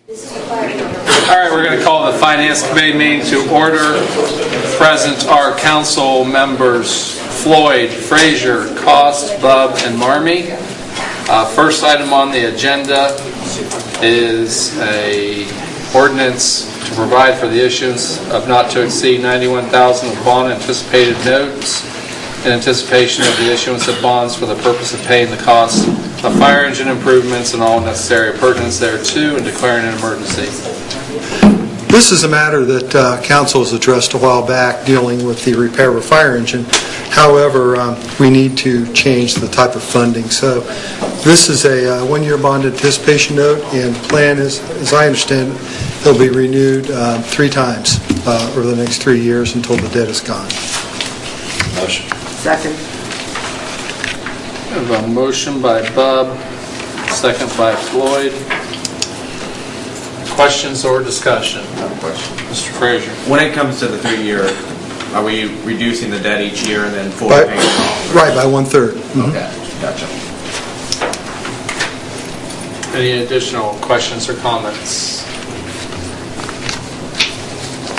All right, we're going to call the Finance Committee meeting to order. Present are council members Floyd, Frazier, Cost, Bub, and Marmee. First item on the agenda is a ordinance to provide for the issuance of not to exceed $91,000 of bond anticipated notes in anticipation of the issuance of bonds for the purpose of paying the costs of fire engine improvements and all necessary appurtenance thereto, and declaring an emergency. This is a matter that Council has addressed a while back, dealing with the repair of a fire engine. However, we need to change the type of funding. So this is a one-year bond anticipation note, and the plan is, as I understand it, it'll be renewed 3 times over the next 3 years until the debt is gone. Motion. Second. I have a motion by Bub, second by Floyd. Questions or discussion? No question. Mr. Frazier. When it comes to the 3-year, are we reducing the debt each year and then fully paying it off? Right, by 1/3. Mm-hmm. Okay, gotcha. Any additional questions or comments?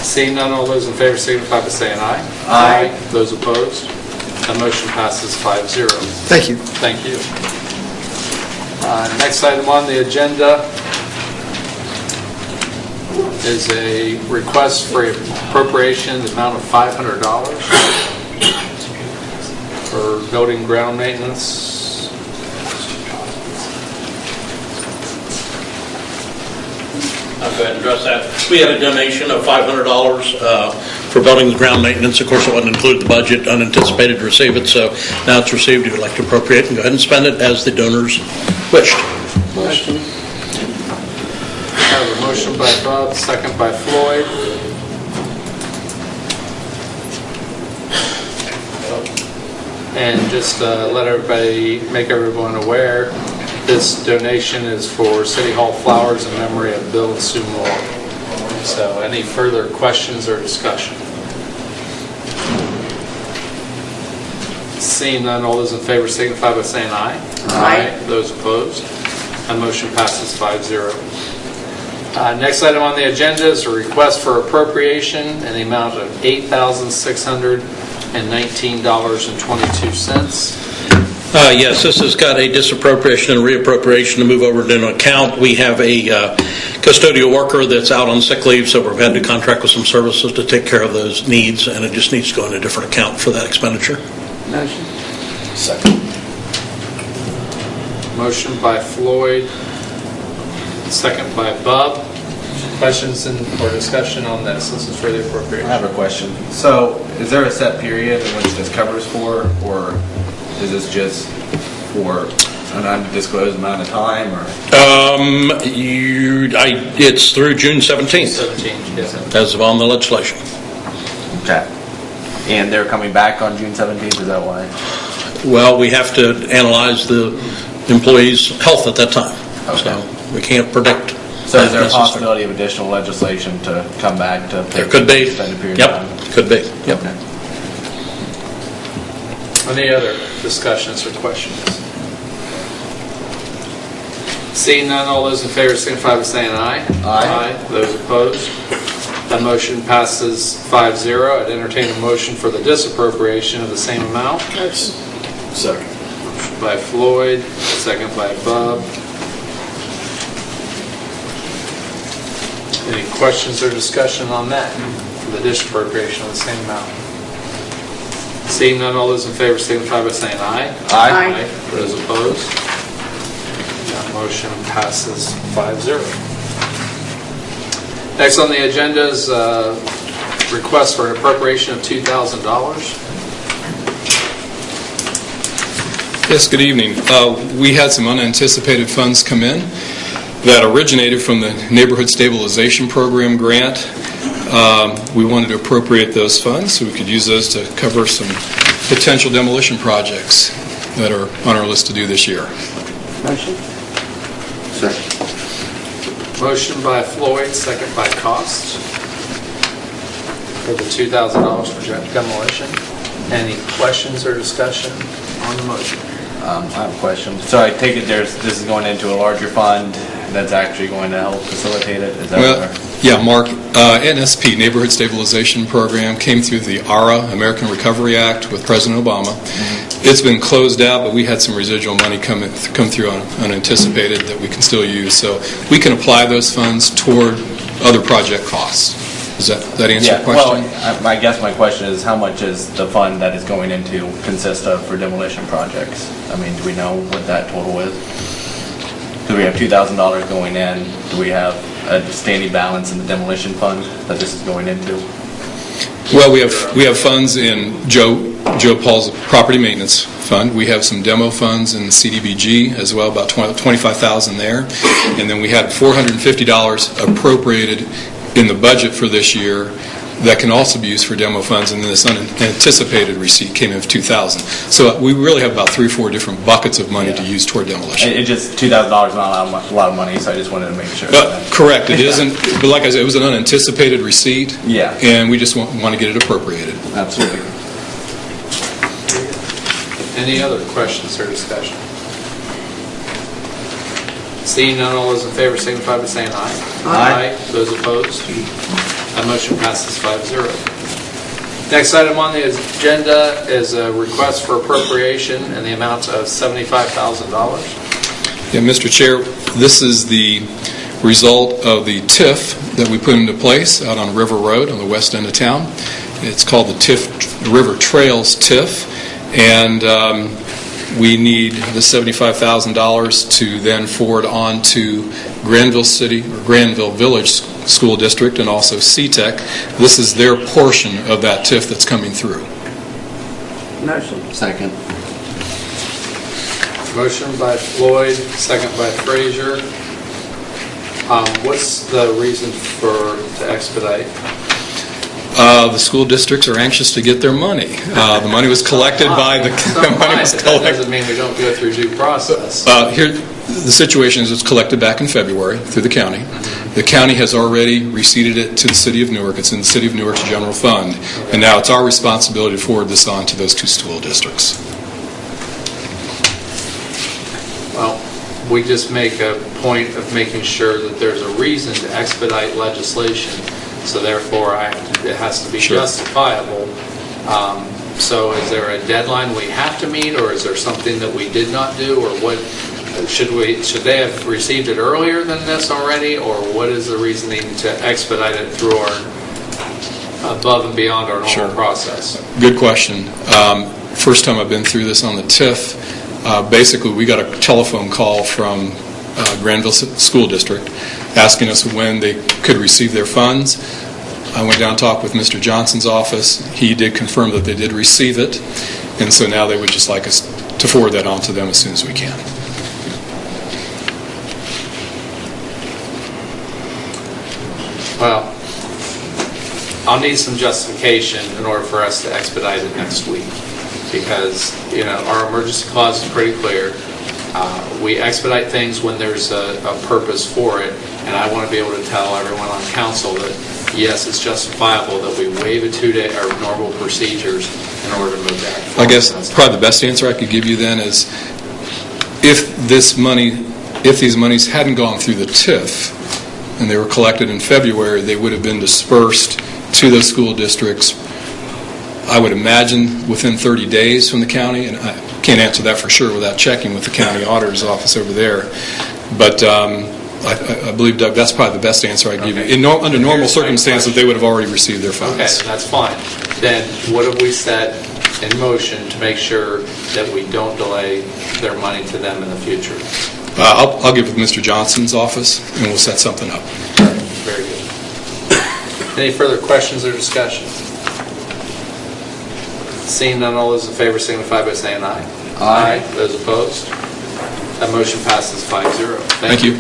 Seeing none, all those in favor signify by saying aye. Aye. Those opposed? The motion passes 5-0. Thank you. Thank you. Next item on the agenda is a request for appropriation in the amount of $500 for building ground maintenance. I'll go ahead and address that. We had a donation of $500 for buildings ground maintenance. Of course, it wasn't included in the budget, unanticipated to receive it, so now it's received. We would like to appropriate and go ahead and spend it as the donors wished. Motion. I have a motion by Bob, second by Floyd. And just make everyone aware, this donation is for City Hall flowers in memory of Bill and Sue Moore. So any further questions or discussion? Seeing none, all those in favor signify by saying aye. Aye. Those opposed? That motion passes 5-0. Next item on the agenda is a request for appropriation in the amount of $8,619.22. Yes, this has got a disappropriation and reappropriation to move over to an account. We have a custodial worker that's out on sick leave, so we've had to contract with some services to take care of those needs, and it just needs to go in a different account for that expenditure. Motion. Second. Motion by Floyd, second by Bob. Questions or discussion on this? This is for the I appropriation. have a question. So, is there a set period in which this covers for, or is this just for an undisclosed amount of time, or? It's through June 17th, 17, yes. as of on the legislation. Okay. And they're coming back on June 17th, is that why? Well, we have to analyze the employee's health at that time, Okay. so we can't predict. So is there a necessarily. possibility of additional legislation to come back to There could be. extended period of time? Yep, could be. Yep. Okay. Any other discussions or questions? Seeing none, all those in favor signify by saying aye. Aye. Those opposed? That motion passes 5-0. I'd entertain a motion for the disappropriation of the same amount. Second. Motion by Floyd, second by Bob. Any questions or discussion on that for the disappropriation of the same amount? Seeing none, all those in favor signify by saying aye. Aye. Those opposed? That motion passes 5-0. Next on the agenda is request for an appropriation of $2,000. Yes, good evening. We had some unanticipated funds come in that originated from the Neighborhood Stabilization Program grant. We wanted to appropriate those funds so we could use those to cover some potential demolition projects that are on our list to do this year. Motion. Second. Motion by Floyd, second by Cost for the $2,000 for demolition. Any questions or discussion on the motion? I have a question. So I take it this is going into a larger fund that's actually going to help facilitate it? Is that Well, where- yeah, Mark, NSP, Neighborhood Stabilization Program, came through the ARA, American Recovery Act, with President Obama. It's been closed out, but we had some residual money come through unanticipated that we can still use. So we can apply those funds toward other project costs. Does that answer your question? Well, I guess my question is, how much is the fund that is going into consist of for demolition projects? I mean, do we know what that total is? Do we have $2,000 going in? Do we have a standing balance in the demolition fund that this is going into? Well, we have funds in Joe Paul's property maintenance fund. We have some demo funds in CDBG as well, about $25,000 there. And then we had $450 appropriated in the budget for this year that can also be used for demo funds, and then this unanticipated receipt came in of $2,000. So we really have about 3 or 4 different buckets of money to use toward demolition. It just $2,000 is not a lot of money, so I just wanted to make sure. Correct, it isn't, but like I said, it was an unanticipated receipt, Yeah. and we just want to get it appropriated. Absolutely. Any other questions or discussion? Seeing none, all those in favor signify by saying aye. Aye. Those opposed? That motion passes 5-0. Next item on the agenda is a request for appropriation in the amount of $75,000. Yeah, Mr. Chair, this is the result of the TIF that we put into place out on River Road on the west end of town. It's called the River Trails TIF, and we need the $75,000 to then forward on to Granville City or Granville Village School District and also CTEC. This is their portion of that TIF that's coming through. Motion. Second. Motion by Floyd, second by Frazier. What's the reason to expedite? The school districts are anxious to get their money. The money was collected by the... That doesn't mean we don't go through due process. Here, the situation is it's collected back in February through the county. The county has already receipted it to the city of Newark. It's in the city of Newark's general fund. And now it's our responsibility to forward this on to those 2 school districts. Well, we just make a point of making sure that there's a reason to expedite legislation, so therefore it has to be justifiable. So is there a deadline we have to meet, or is there something that we did not do, or what? Should they have received it earlier than this already, or what is the reasoning to expedite it through our above and beyond our normal process? Good question. First time I've been through this on the TIF. Basically, we got a telephone call from Granville School District asking us when they could receive their funds. I went down and talked with Mr. Johnson's office. He did confirm that they did receive it, and so now they would just like us to forward that on to them as soon as we can. Well, I'll need some justification in order for us to expedite it next week, because our emergency clause is pretty clear. We expedite things when there's a purpose for it, and I want to be able to tell everyone on council that yes, it's justifiable that we waive a 2-day our normal procedures in order to move that forward. I guess probably the best answer I could give you then is if these monies hadn't gone through the TIF and they were collected in February, they would have been dispersed to those school districts, I would imagine, within 30 days from the county, and I can't answer that for sure without checking with the county auditor's office over there. But I believe, Doug, that's probably the best answer I can give you. Under normal circumstances, they would have already received their funds. Okay, that's fine. Then what have we set in motion to make sure that we don't delay their money to them in the future? I'll get with Mr. Johnson's office, and we'll set something up. Very good. Any further questions or discussion? Seeing none, all those in favor signify by saying aye. Aye. Those opposed? That motion passes 5-0. Thank you.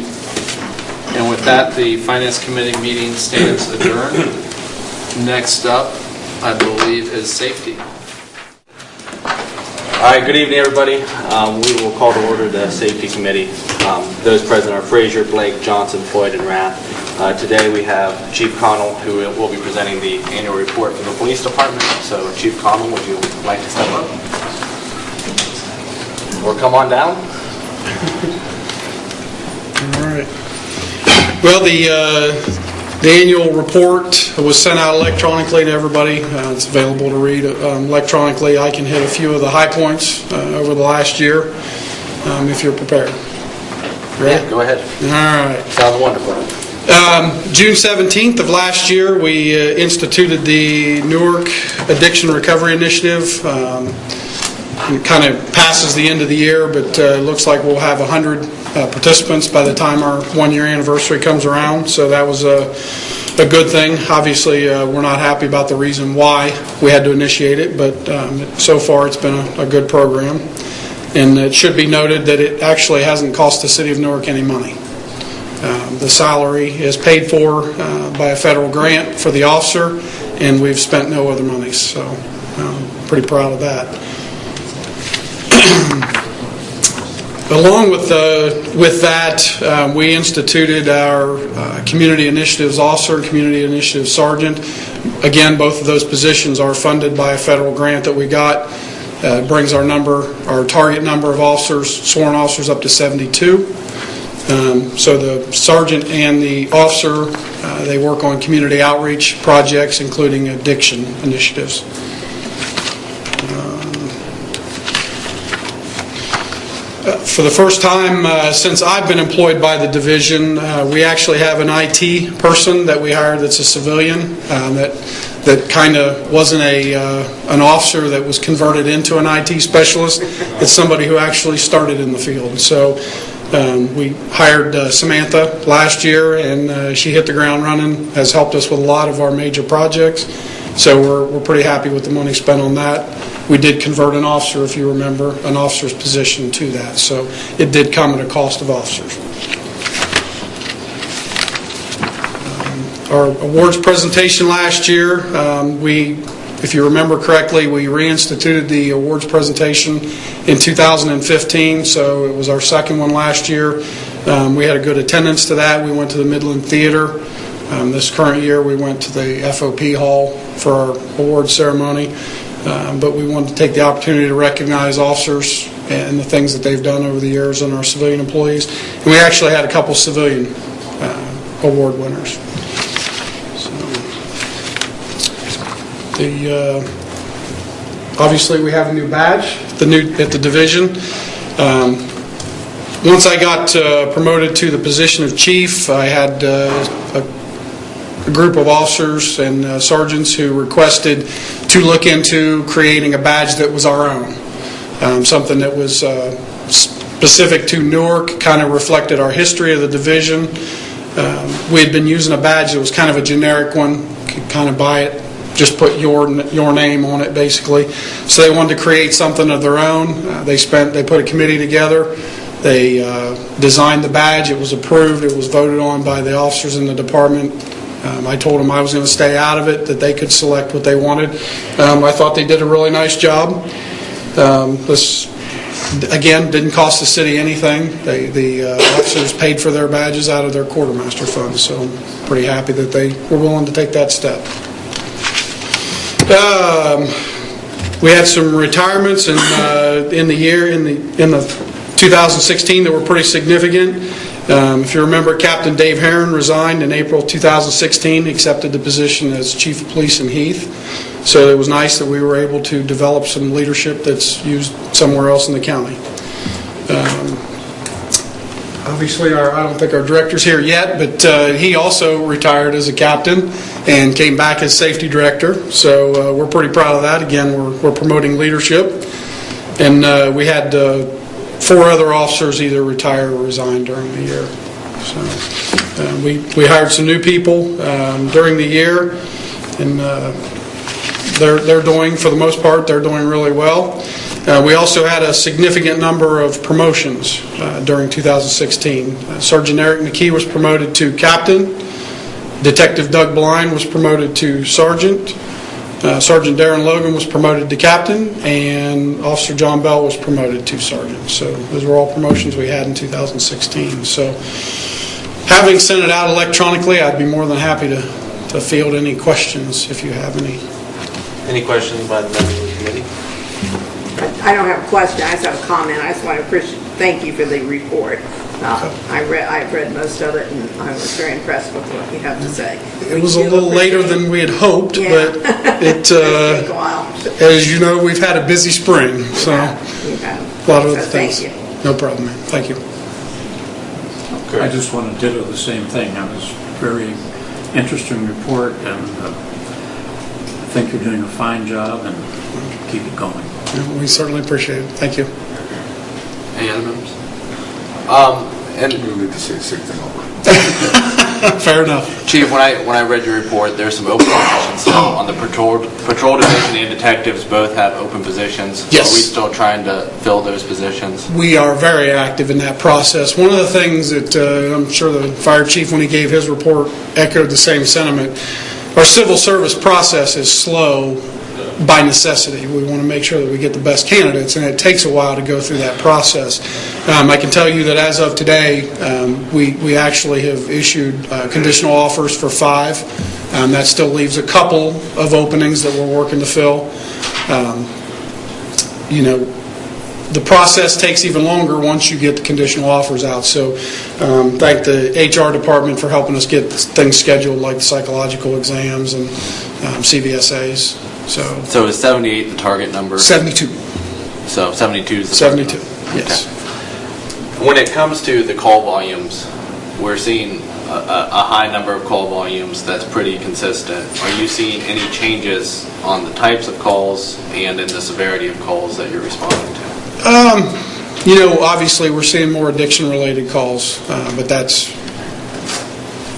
And with that, the Finance Committee meeting stands adjourned. Next up, I believe, is safety. All right, good evening, everybody. We will call to order the Safety Committee. Those present are Frazier, Blake, Johnson, Floyd, and Rath. Today we have Chief Connell, who will be presenting the annual report from the Police Department. So, Chief Connell, would you like to step up? or come on down. All right. Well, the annual report was sent out electronically to everybody. It's available to read electronically. I can hit a few of the high points over the last year if you're prepared. Ready? Yeah, go ahead. All right. Sounds wonderful. June 17th of last year, we instituted the Newark Addiction Recovery Initiative. It kind of passes the end of the year, but it looks like we'll have 100 participants by the time our one-year anniversary comes around, so that was a good thing. Obviously, we're not happy about the reason why we had to initiate it, but so far it's been a good program. And it should be noted that it actually hasn't cost the City of Newark any money. The salary is paid for by a federal grant for the officer, and we've spent no other monies, so I'm pretty proud of that. Along with that, we instituted our Community Initiatives Officer and Community Initiatives Sergeant. Again, both of those positions are funded by a federal grant that we got. It brings our target number of officers, sworn officers, up to 72. So the sergeant and the officer, they work on community outreach projects, including addiction initiatives. For the first time since I've been employed by the division, we actually have an IT person that we hired that's a civilian that kind of wasn't an officer that was converted into an IT specialist. It's somebody who actually started in the field. So we hired Samantha last year, and she hit the ground running, has helped us with a lot of our major projects. So we're pretty happy with the money spent on that. We did convert an officer, if you remember, an officer's position to that. So it did come at a cost of officers. Our awards presentation last year, if you remember correctly, we reinstituted the awards presentation in 2015, so it was our second one last year. We had a good attendance to that. We went to the Midland Theater. This current year, we went to the FOP Hall for our award ceremony. But we wanted to take the opportunity to recognize officers and the things that they've done over the years and our civilian employees. And we actually had a couple civilian award winners. So, obviously, we have a new badge at the division. Once I got promoted to the position of chief, I had a group of officers and sergeants who requested to look into creating a badge that was our own, something that was specific to Newark, kind of reflected our history of the division. We had been using a badge that was kind of a generic one. You could kind of buy it, just put your name on it, basically. So they wanted to create something of their own. They put a committee together. They designed the badge. It was approved. It was voted on by the officers in the department. I told them I was going to stay out of it, that they could select what they wanted. I thought they did a really nice job. This, again, didn't cost the city anything. The officers paid for their badges out of their quartermaster fund, so I'm pretty happy that they were willing to take that step. We had some retirements in the 2016 that were pretty significant. If you remember, Captain Dave Herron resigned in April 2016. He accepted the position as Chief of Police in Heath. So it was nice that we were able to develop some leadership that's used somewhere else in the county. Obviously, I don't think our director's here yet, but he also retired as a captain and came back as safety director. So we're pretty proud of that. Again, we're promoting leadership. And we had 4 other officers either retire or resign during the year. So we hired some new people during the year, and they're doing, for the most part, they're doing really well. We also had a significant number of promotions during 2016. Sergeant Eric McKee was promoted to captain. Detective Doug Blind was promoted to sergeant. Sergeant Darren Logan was promoted to captain, and Officer John Bell was promoted to sergeant. So those were all promotions we had in 2016. So having sent it out electronically, I'd be more than happy to field any questions if you have any. Any questions by the members of the committee? I don't have a question, I just have a comment. I just want to thank you for the report. I've read most of it, and I was very impressed with what you have to say. It was a little later than we had hoped, Yeah. but it, Take a while. as you know, we've had a busy spring, so You have. a lot of So other things. Thank you. No problem, man. Thank you. I just want to ditto the same thing. It was a very interesting report, and I think you're doing a fine job, and keep it going. Yeah, we certainly appreciate it. Thank you. Any other members? And We need to say the same thing over. Fair enough. Chief, when I read your report, there's some open positions still on the patrol division, and detectives both have open positions. Yes. Are we still trying to fill those positions? We are very active in that process. One of the things that I'm sure the fire chief, when he gave his report, echoed the same sentiment. Our civil service process is slow by necessity. We want to make sure that we get the best candidates, and it takes a while to go through that process. I can tell you that as of today, we actually have issued conditional offers for 5. That still leaves a couple of openings that we're working to fill. The process takes even longer once you get the conditional offers out. So thank the HR department for helping us get things scheduled, like the psychological exams and CVSAs. So is 78 the target number? 72. So 72 is the target 72, number. yes. Okay. When it comes to the call volumes, we're seeing a high number of call volumes that's pretty consistent. Are you seeing any changes on the types of calls and in the severity of calls that you're responding to? Obviously we're seeing more addiction-related calls, but that's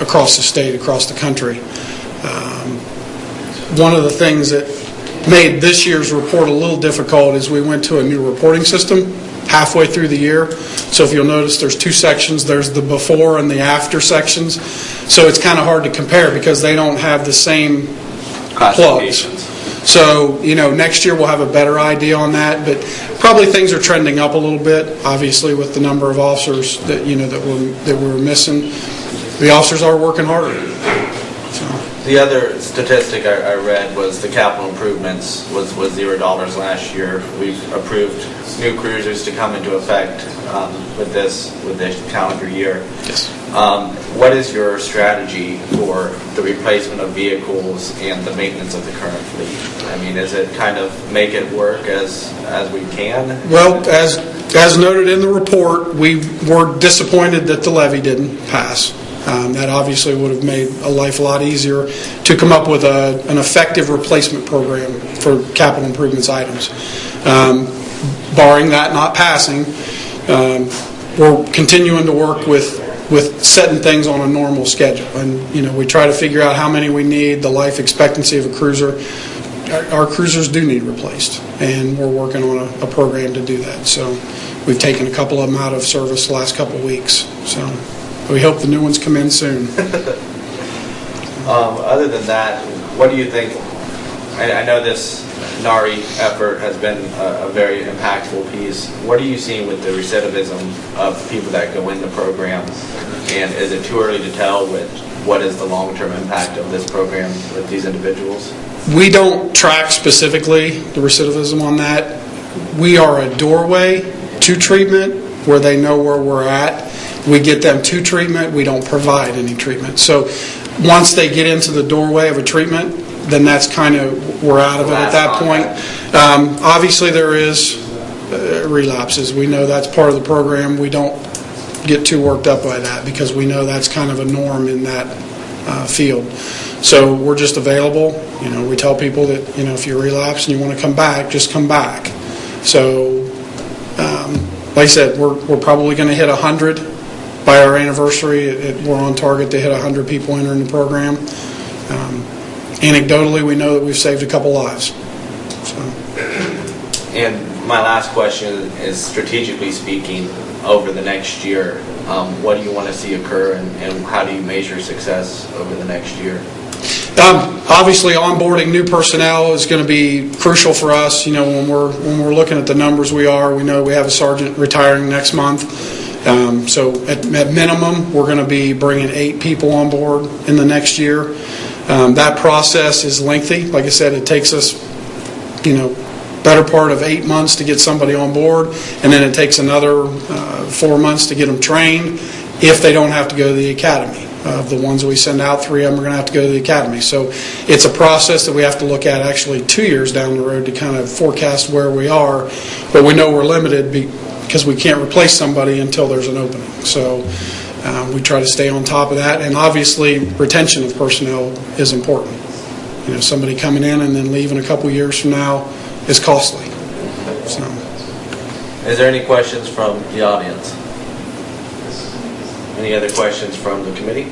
across the state, across the country. One of the things that made this year's report a little difficult is we went to a new reporting system halfway through the year. So if you'll notice, there's 2 sections. There's the before and the after sections. So it's kind of hard to compare because they don't have the same plugs. Classifications. So, next year we'll have a better idea on that, but probably things are trending up a little bit, obviously, with the number of officers that, that we're missing. The officers are working harder. So. The other statistic I read was the capital improvements was $0 last year. We've approved new cruisers to come into effect with this calendar year. Yes. What is your strategy for the replacement of vehicles and the maintenance of the current fleet? I mean, is it kind of make it work as we can? Well, as noted in the report, we were disappointed that the levy didn't pass. That obviously would have made a life a lot easier to come up with an effective replacement program for capital improvements items. Barring that not passing, we're continuing to work with setting things on a normal schedule. And, we try to figure out how many we need, the life expectancy of a cruiser. Our cruisers do need replaced, and we're working on a program to do that. So we've taken a couple of them out of service the last couple of weeks. So we hope the new ones come in soon. Other than that, what do you think? I know this NARI effort has been a very impactful piece. What are you seeing with the recidivism of people that go in the program? And is it too early to tell what is the long-term impact of this program with these individuals? We don't track specifically the recidivism on that. We are a doorway to treatment where they know where we're at. We get them to treatment. We don't provide any treatment. So once they get into the doorway of a treatment, then that's kind of, we're out of it at that point. Obviously there is relapses. We know that's part of the program. We don't get too worked up by that because we know that's kind of a norm in that field. So we're just available. We tell people that, if you relapse and you want to come back, just come back. So, like I said, we're probably going to hit 100 by our anniversary. We're on target to hit 100 people entering the program. Anecdotally, we know that we've saved a couple lives. So. And my last question is, strategically speaking, over the next year, what do you want to see occur, and how do you measure success over the next year? Obviously, onboarding new personnel is going to be crucial for us. When we're looking at the numbers we know we have a sergeant retiring next month. So at minimum, we're going to be bringing 8 people on board in the next year. That process is lengthy. Like I said, it takes us, better part of 8 months to get somebody on board, and then it takes another 4 months to get them trained if they don't have to go to the academy. Of the ones that we send out, 3 of them are going to have to go to the academy. So it's a process that we have to look at actually 2 years down the road to kind of forecast where we are, but we know we're limited because we can't replace somebody until there's an opening. So we try to stay on top of that, and obviously retention of personnel is important. You know, somebody coming in and then leaving a couple years from now is costly. So, Is there any questions from the audience? Any other questions from the committee?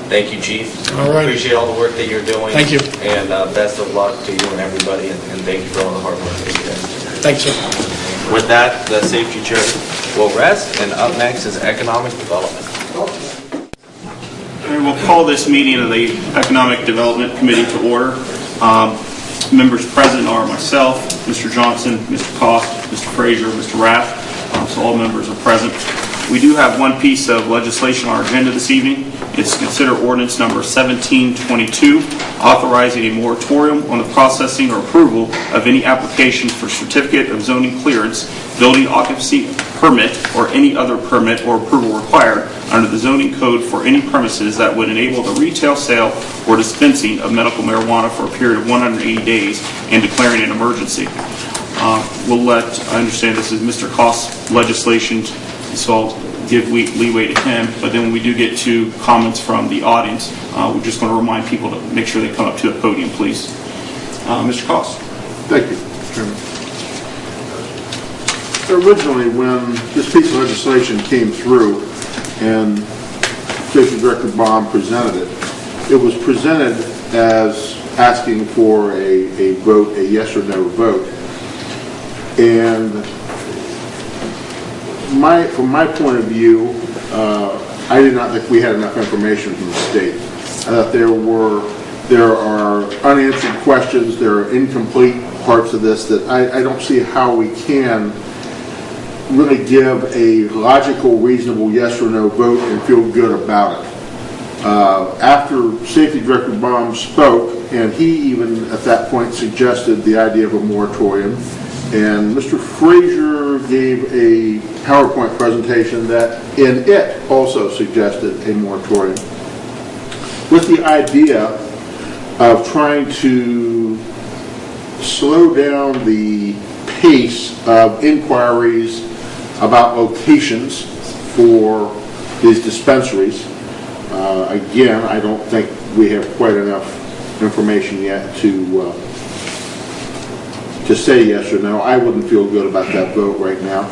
Thank you, Chief. All right. Appreciate all the work that you're doing. Thank you. And best of luck to you and everybody, and thank you for all the hard work that you guys do. thanks, sir. With that, the safety chair will rest, and up next is economic development. We will call this meeting of the Economic Development Committee to order. Members present are myself, Mr. Johnson, Mr. Kost, Mr. Frazier, Mr. Rath, so all members are present. We do have one piece of legislation on our agenda this evening. It's to consider ordinance number 1722, authorizing a moratorium on the processing or approval of any application for certificate of zoning clearance, building occupancy permit, or any other permit or approval required under the zoning code for any premises that would enable the retail sale or dispensing of medical marijuana for a period of 180 days and declaring an emergency. I understand this is Mr. Kost's legislation, so I'll give leeway to him, but then when we do get to comments from the audience, we're just going to remind people to make sure they come up to the podium, please. Mr. Kost. Thank you, Chairman. Originally, when this piece of legislation came through and Safety Director Baum presented it, it was presented as asking for a vote, a yes or no vote. And from my point of view, I did not think we had enough information from the state. I thought there are unanswered questions, there are incomplete parts of this that I don't see how we can really give a logical, reasonable yes or no vote and feel good about it. After Safety Director Baum spoke, and he even at that point suggested the idea of a moratorium, and Mr. Frazier gave a PowerPoint presentation that in it also suggested a moratorium, with the idea of trying to slow down the pace of inquiries about locations for these dispensaries. Again, I don't think we have quite enough information yet to say yes or no. I wouldn't feel good about that vote right now.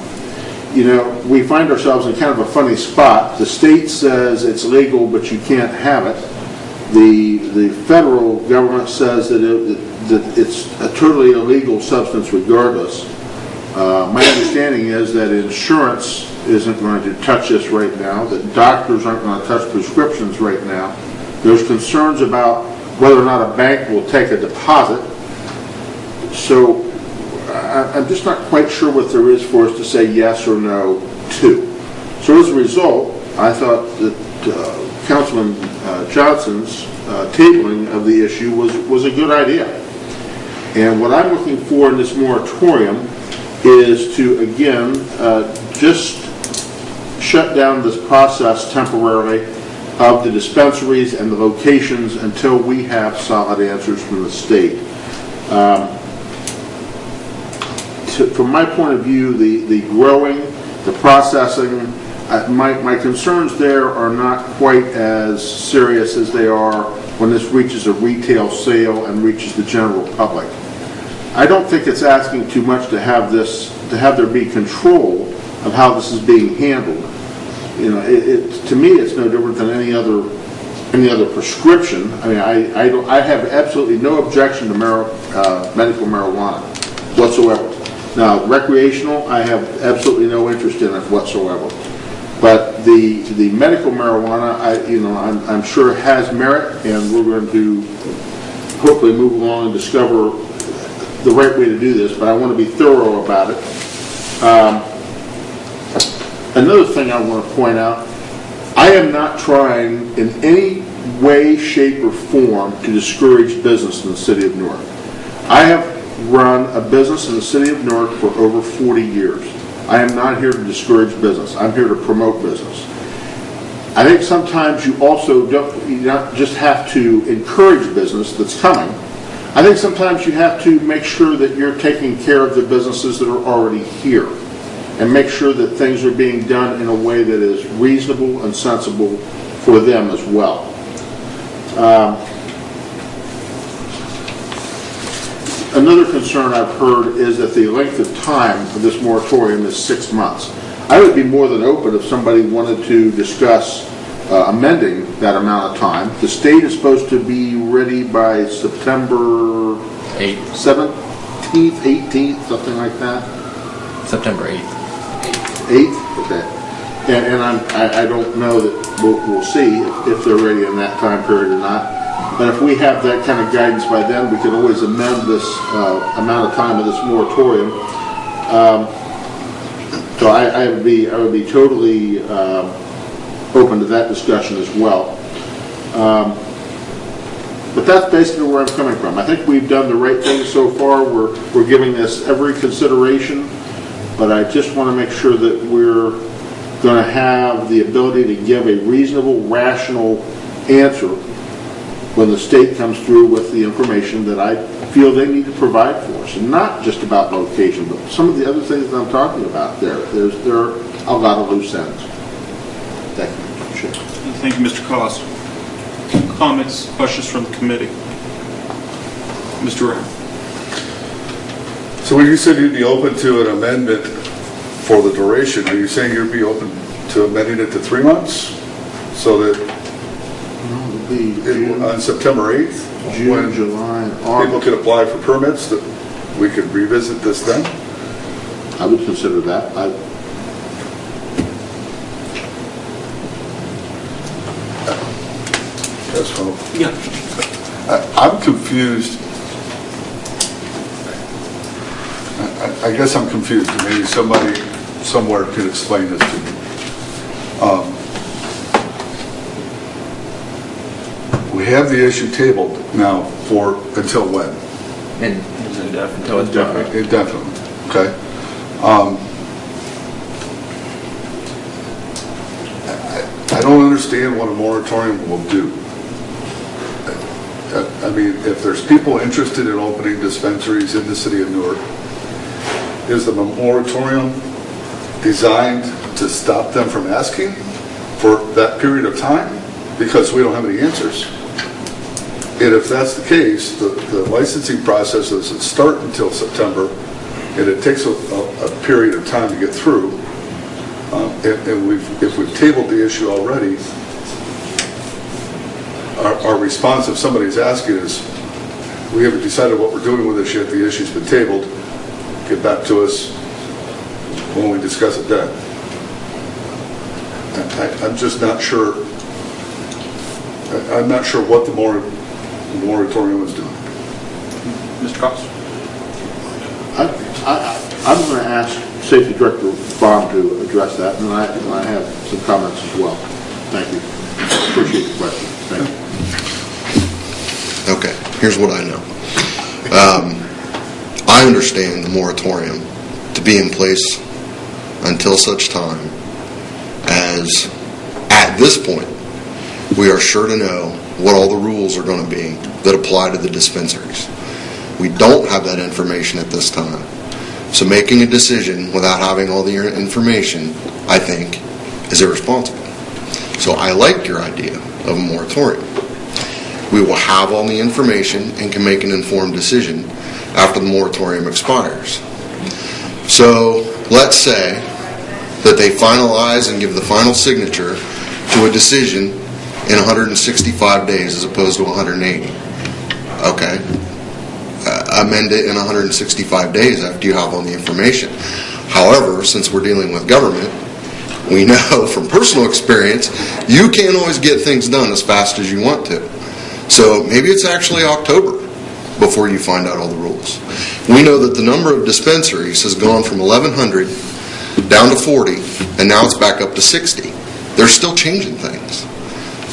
You know, we find ourselves in kind of a funny spot. The state says it's legal, but you can't have it. The federal government says that it's a totally illegal substance regardless. My understanding is that insurance isn't going to touch this right now, that doctors aren't going to touch prescriptions right now. There's concerns about whether or not a bank will take a deposit. So I'm just not quite sure what there is for us to say yes or no to. So as a result, I thought that Councilman Johnson's tabling of the issue was a good idea. And what I'm looking for in this moratorium is to, again, just shut down this process temporarily of the dispensaries and the locations until we have solid answers from the state. From my point of view, the growing, the processing, my concerns there are not quite as serious as they are when this reaches a retail sale and reaches the general public. I don't think it's asking too much to have there be control of how this is being handled. You know, to me, it's no different than any other prescription. I mean, I have absolutely no objection to medical marijuana whatsoever. Now, recreational, I have absolutely no interest in it whatsoever. But the medical marijuana, I'm sure has merit, and we're going to hopefully move along and discover the right way to do this, but I want to be thorough about it. Another thing I want to point out, I am not trying in any way, shape, or form to discourage business in the city of Newark. I have run a business in the city of Newark for over 40 years. I am not here to discourage business. I'm here to promote business. I think sometimes you also not just have to encourage business that's coming. I think sometimes you have to make sure that you're taking care of the businesses that are already here and make sure that things are being done in a way that is reasonable and sensible for them as well. Another concern I've heard is that the length of time of this moratorium is 6 months. I would be more than open if somebody wanted to discuss amending that amount of time. The state is supposed to be ready by September 7th, 18th, something like that. September 8th. 8th? Okay. And I don't know that we'll see if they're ready in that time period or not. But if we have that kind of guidance by then, we can always amend this amount of time of this moratorium. So I would be totally open to that discussion as well. But that's basically where I'm coming from. I think we've done the right thing so far. We're giving this every consideration, but I just want to make sure that we're going to have the ability to give a reasonable, rational answer when the state comes through with the information that I feel they need to provide for us. And not just about location, but some of the other things that I'm talking about there. There are a lot of loose ends. Thank you. Sure. Thank you, Mr. Cost. Comments, questions from the committee? Mr. Ray. So when you said you'd be open to an amendment for the duration, are you saying you'd be open to amending it to 3 months? So that on September 8th, June, when July, people could apply for permits, that we could revisit this then? I would consider that. Yes, well, Yeah. I'm confused. I guess I'm confused. Maybe somebody somewhere could explain this to me. We have the issue tabled now for until when? Indefinitely. Indefinitely. Okay. I don't understand what a moratorium will do. I mean, if there's people interested in opening dispensaries in the city of Newark, is the moratorium designed to stop them from asking for that period of time? Because we don't have any answers. And if that's the case, the licensing process doesn't start until September, and it takes a period of time to get through. And if we've tabled the issue already, our response if somebody's asking is, we haven't decided what we're doing with this yet, the issue's been tabled, get back to us when we discuss it then. I'm just not sure. I'm not sure what the moratorium is doing. Mr. Cox? I'm going to ask Safety Director Baum to address that, and I have some comments as well. Thank you. Appreciate the question. Thank you. Okay, here's what I know. I understand the moratorium to be in place until such time as, at this point, we are sure to know what all the rules are going to be that apply to the dispensaries. We don't have that information at this time. So making a decision without having all the information, I think, is irresponsible. So I like your idea of a moratorium. We will have all the information and can make an informed decision after the moratorium expires. So let's say that they finalize and give the final signature to a decision in 165 days as opposed to 180. Okay. Amend it in 165 days after you have all the information. However, since we're dealing with government, we know from personal experience, you can't always get things done as fast as you want to. So maybe it's actually October before you find out all the rules. We know that the number of dispensaries has gone from 1,100 down to 40, and now it's back up to 60. They're still changing things.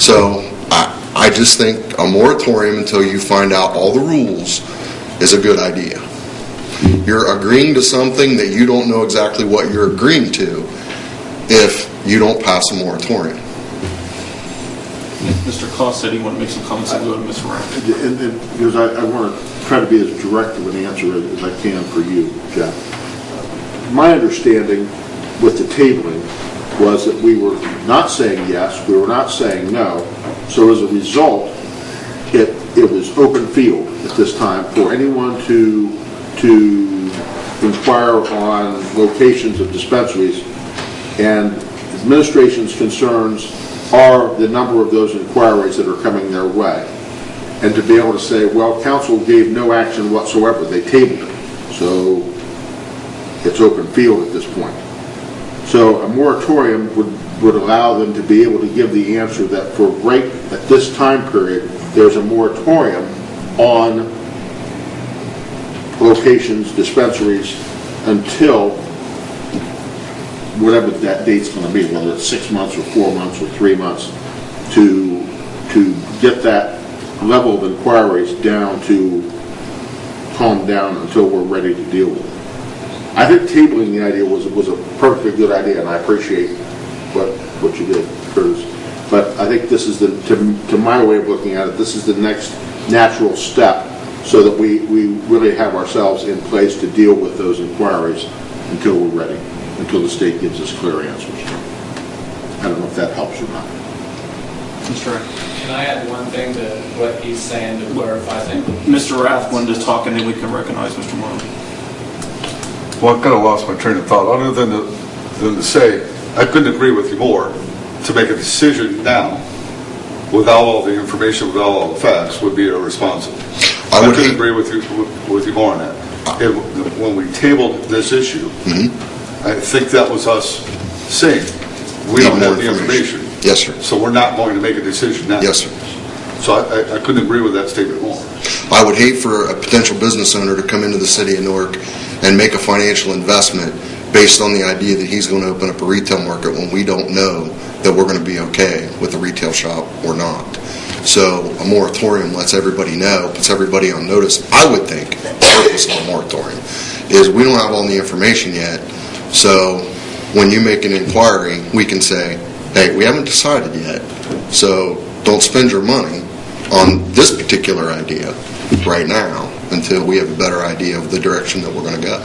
So I just think a moratorium until you find out all the rules is a good idea. You're agreeing to something that you don't know exactly what you're agreeing to if you don't pass a moratorium. Mr. Cost said he wanted to make some comments, and go to Mr. Rath. And because I want to try to be as direct of an answer as I can for you, Jeff. My understanding with the tabling was that we were not saying yes, we were not saying no. So as a result, it was open field at this time for anyone to inquire on locations of dispensaries, and administration's concerns are the number of those inquiries that are coming their way. And to be able to say, well, council gave no action whatsoever, they tabled it. So it's open field at this point. So a moratorium would allow them to be able to give the answer that for right at this time period, there's a moratorium on locations, dispensaries, until whatever that date's going to be, whether it's 6 months or 4 months or 3 months, to get that level of inquiries down to calm down until we're ready to deal with it. I think tabling the idea was a perfectly good idea, and I appreciate what you did, Curtis. But I think this is to my way of looking at it, this is the next natural step so that we really have ourselves in place to deal with those inquiries until we're ready, until the state gives us clear answers. I don't know if that helps or not. Mr. Rath. Can I add one thing to what he's saying to clarify things? Mr. Rath wanted to talk, and then we can recognize Mr. Marley. Well, I kind of lost my train of thought, other than to say, I couldn't agree with you more. To make a decision now, without all the information, without all the facts, would be irresponsible. I couldn't agree with you more on that. When we tabled this issue, I think that was us saying, we don't have the information. Yes, sir. So we're not going to make a decision now. Yes, sir. So I couldn't agree with that statement more. I would hate for a potential business owner to come into the city of Newark and make a financial investment based on the idea that he's going to open up a retail market when we don't know that we're going to be okay with a retail shop or not. So a moratorium lets everybody know, puts everybody on notice. I would think the purpose of a moratorium is we don't have all the information yet, so when you make an inquiry, we can say, hey, we haven't decided yet, so don't spend your money on this particular idea right now until we have a better idea of the direction that we're going to go.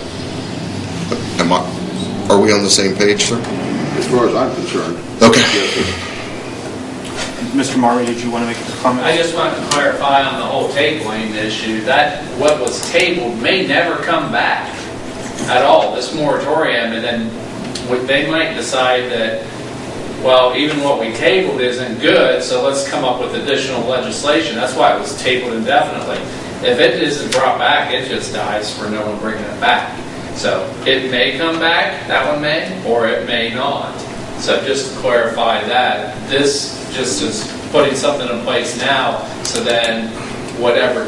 Are we on the same page, sir? As far as I'm concerned. Okay. Mr. Marley, did you want to make a comment? I just wanted to clarify on the whole tabling issue, that what was tabled may never come back at all, this moratorium, and then they might decide that, well, even what we tabled isn't good, so let's come up with additional legislation. That's why it was tabled indefinitely. If it isn't brought back, it just dies for no one bringing it back. So it may come back, that one may, or it may not. So just to clarify that, this just is putting something in place now, so then whatever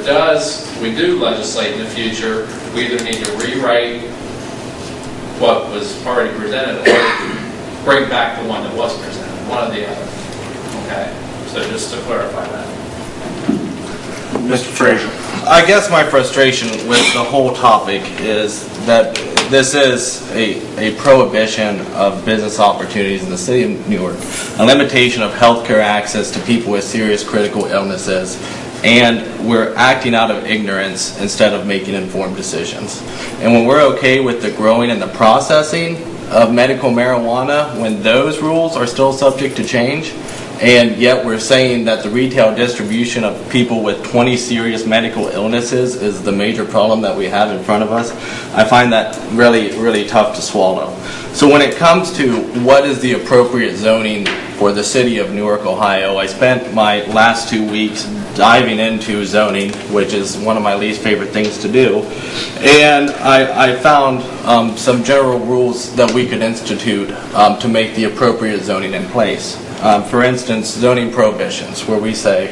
we do legislate in the future, we either need to rewrite what was already presented or bring back the one that was presented, one or the other. Okay? So just to clarify that. Mr. Frazier. I guess my frustration with the whole topic is that this is a prohibition of business opportunities in the city of Newark, a limitation of healthcare access to people with serious critical illnesses, and we're acting out of ignorance instead of making informed decisions. And when we're okay with the growing and the processing of medical marijuana, when those rules are still subject to change, and yet we're saying that the retail distribution of people with 20 serious medical illnesses is the major problem that we have in front of us, I find that really, really tough to swallow. So when it comes to what is the appropriate zoning for the city of Newark, Ohio, I spent my last 2 weeks diving into zoning, which is one of my least favorite things to do, and I found some general rules that we could institute to make the appropriate zoning in place. For instance, zoning prohibitions, where we say,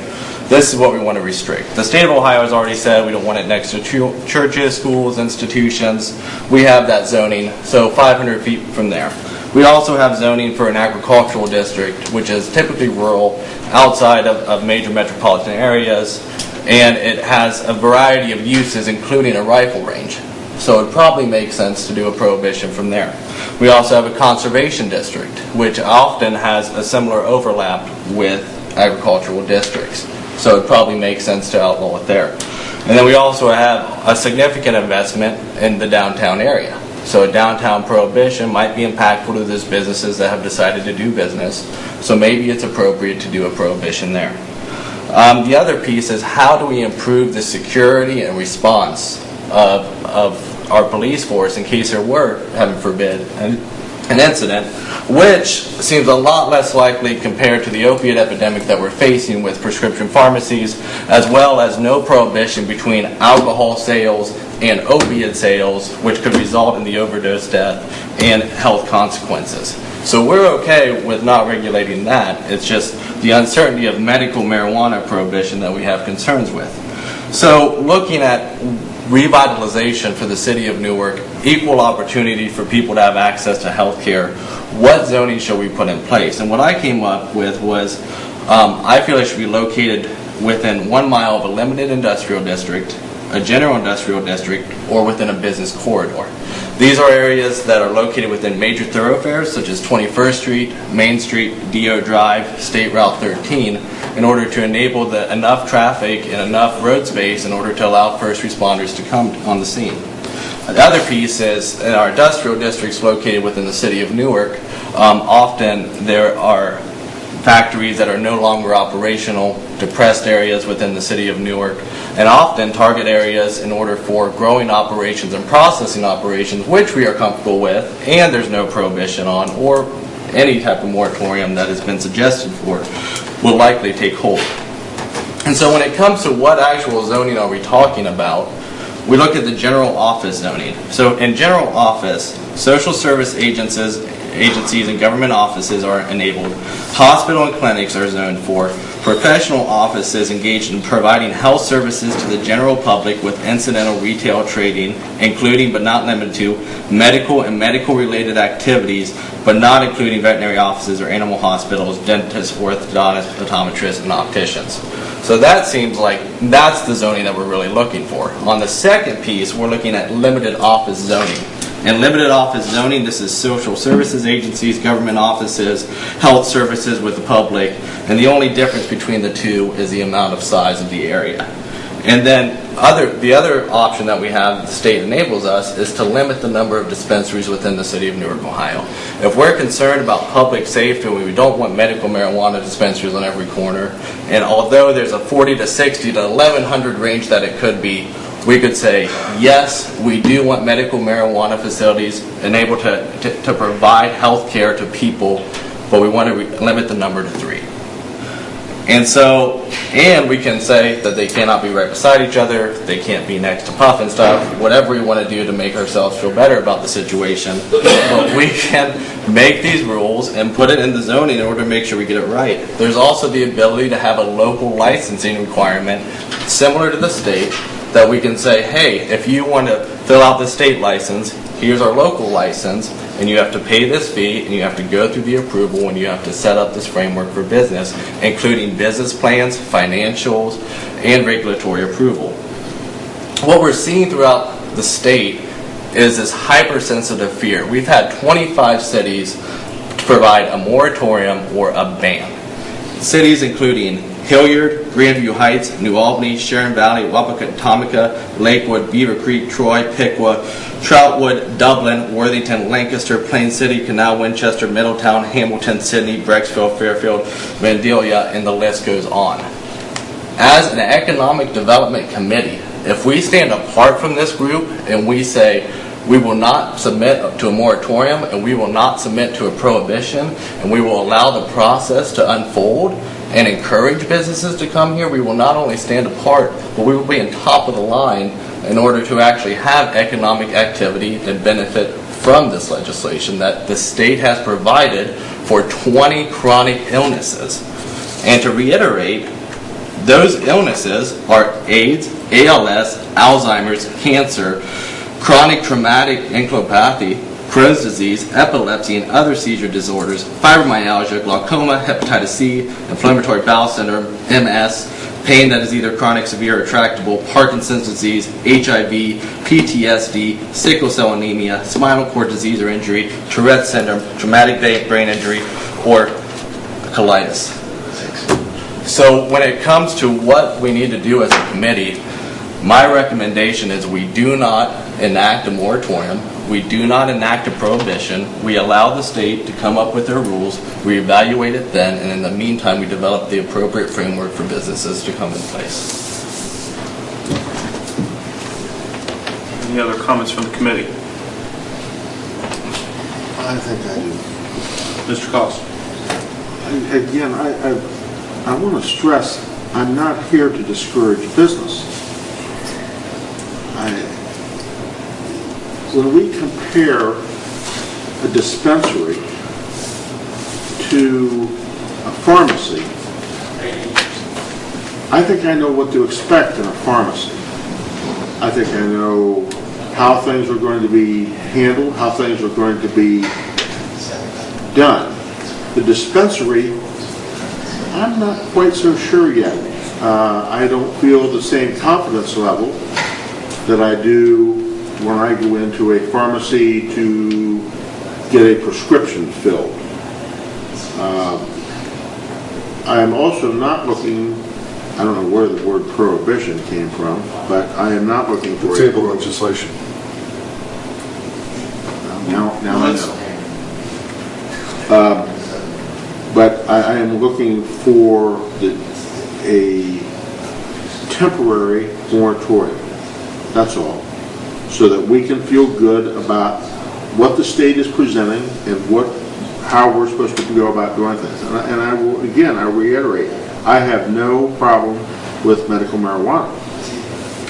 this is what we want to restrict. The state of Ohio has already said we don't want it next to churches, schools, institutions. We have that zoning, so 500 feet from there. We also have zoning for an agricultural district, which is typically rural, outside of major metropolitan areas, and it has a variety of uses, including a rifle range. So it would probably make sense to do a prohibition from there. We also have a conservation district, which often has a similar overlap with agricultural districts. So it probably makes sense to outlaw it there. And then we also have a significant investment in the downtown area. So a downtown prohibition might be impactful to those businesses that have decided to do business. So maybe it's appropriate to do a prohibition there. The other piece is, how do we improve the security and response of our police force in case there were, heaven forbid, an incident, which seems a lot less likely compared to the opiate epidemic that we're facing with prescription pharmacies, as well as no prohibition between alcohol sales and opiate sales, which could result in the overdose death and health consequences. So we're okay with not regulating that. It's just the uncertainty of medical marijuana prohibition that we have concerns with. So looking at revitalization for the city of Newark, equal opportunity for people to have access to health care, what zoning should we put in place? And what I came up with was, I feel it should be located within 1 mile of a limited industrial district, a general industrial district, or within a business corridor. These are areas that are located within major thoroughfares such as 21st Street, Main Street, DO Drive, State Route 13, in order to enable enough traffic and enough road space in order to allow first responders to come on the scene. The other piece is, in our industrial districts located within the city of Newark, often there are factories that are no longer operational, depressed areas within the city of Newark, and often target areas in order for growing operations and processing operations, which we are comfortable with, and there's no prohibition on, or any type of moratorium that has been suggested for, will likely take hold. And so when it comes to what actual zoning are we talking about, we look at the general office zoning. So in general office, social service agencies and government offices are enabled. Hospital and clinics are zoned for. Professional offices engaged in providing health services to the general public with incidental retail trading, including but not limited to medical and medical-related activities, but not including veterinary offices or animal hospitals, dentists, orthodontists, optometrists, and opticians. So that seems like that's the zoning that we're really looking for. On the second piece, we're looking at limited office zoning. In limited office zoning, this is social services agencies, government offices, health services with the public, and the only difference between the two is the amount of size of the area. And then the other option that we have, the state enables us, is to limit the number of dispensaries within the city of Newark, Ohio. If we're concerned about public safety, we don't want medical marijuana dispensaries on every corner, and although there's a 40 to 60 to 1,100 range that it could be, we could say, yes, we do want medical marijuana facilities enabled to provide health care to people, but we want to limit the number to 3. And we can say that they cannot be right beside each other, they can't be next to puff and stuff, whatever we want to do to make ourselves feel better about the situation. But we can make these rules and put it in the zoning in order to make sure we get it right. There's also the ability to have a local licensing requirement similar to the state, that we can say, hey, if you want to fill out the state license, here's our local license, and you have to pay this fee, and you have to go through the approval, and you have to set up this framework for business, including business plans, financials, and regulatory approval. What we're seeing throughout the state is this hypersensitive fear. We've had 25 cities provide a moratorium or a ban. Cities including Hilliard, Grandview Heights, New Albany, Sharon Valley, Wapakonetomica, Lakewood, Beaver Creek, Troy, Piqua, Troutwood, Dublin, Worthington, Lancaster, Plain City, Canal, Winchester, Middletown, Hamilton, Sydney, Brecksville, Fairfield, Vandalia, and the list goes on. As an economic development committee, if we stand apart from this group and we say we will not submit to a moratorium and we will not submit to a prohibition and we will allow the process to unfold and encourage businesses to come here, we will not only stand apart, but we will be on top of the line in order to actually have economic activity and benefit from this legislation that the state has provided for 20 chronic illnesses. And to reiterate, those illnesses are AIDS, ALS, Alzheimer's, cancer, chronic traumatic encephalopathy, Crohn's disease, epilepsy, and other seizure disorders, fibromyalgia, glaucoma, hepatitis C, inflammatory bowel syndrome, MS, pain that is either chronic, severe, or tractable, Parkinson's disease, HIV, PTSD, sickle cell anemia, spinal cord disease or injury, Tourette's syndrome, traumatic brain injury, or colitis. So when it comes to what we need to do as a committee, my recommendation is we do not enact a moratorium. We do not enact a prohibition. We allow the state to come up with their rules. We evaluate it then, and in the meantime, we develop the appropriate framework for businesses to come in place. Any other comments from the committee? I think I do. Mr. Cost? Again, I want to stress, I'm not here to discourage business. When we compare a dispensary to a pharmacy, I think I know what to expect in a pharmacy. I think I know how things are going to be handled, how things are going to be done. The dispensary, I'm not quite so sure yet. I don't feel the same confidence level that I do when I go into a pharmacy to get a prescription filled. I am also not looking, I don't know where the word prohibition came from, but I am not looking for Table legislation. Now I know. But I am looking for a temporary moratorium. That's all. So that we can feel good about what the state is presenting and how we're supposed to go about doing things. And I will, again, I reiterate, I have no problem with medical marijuana.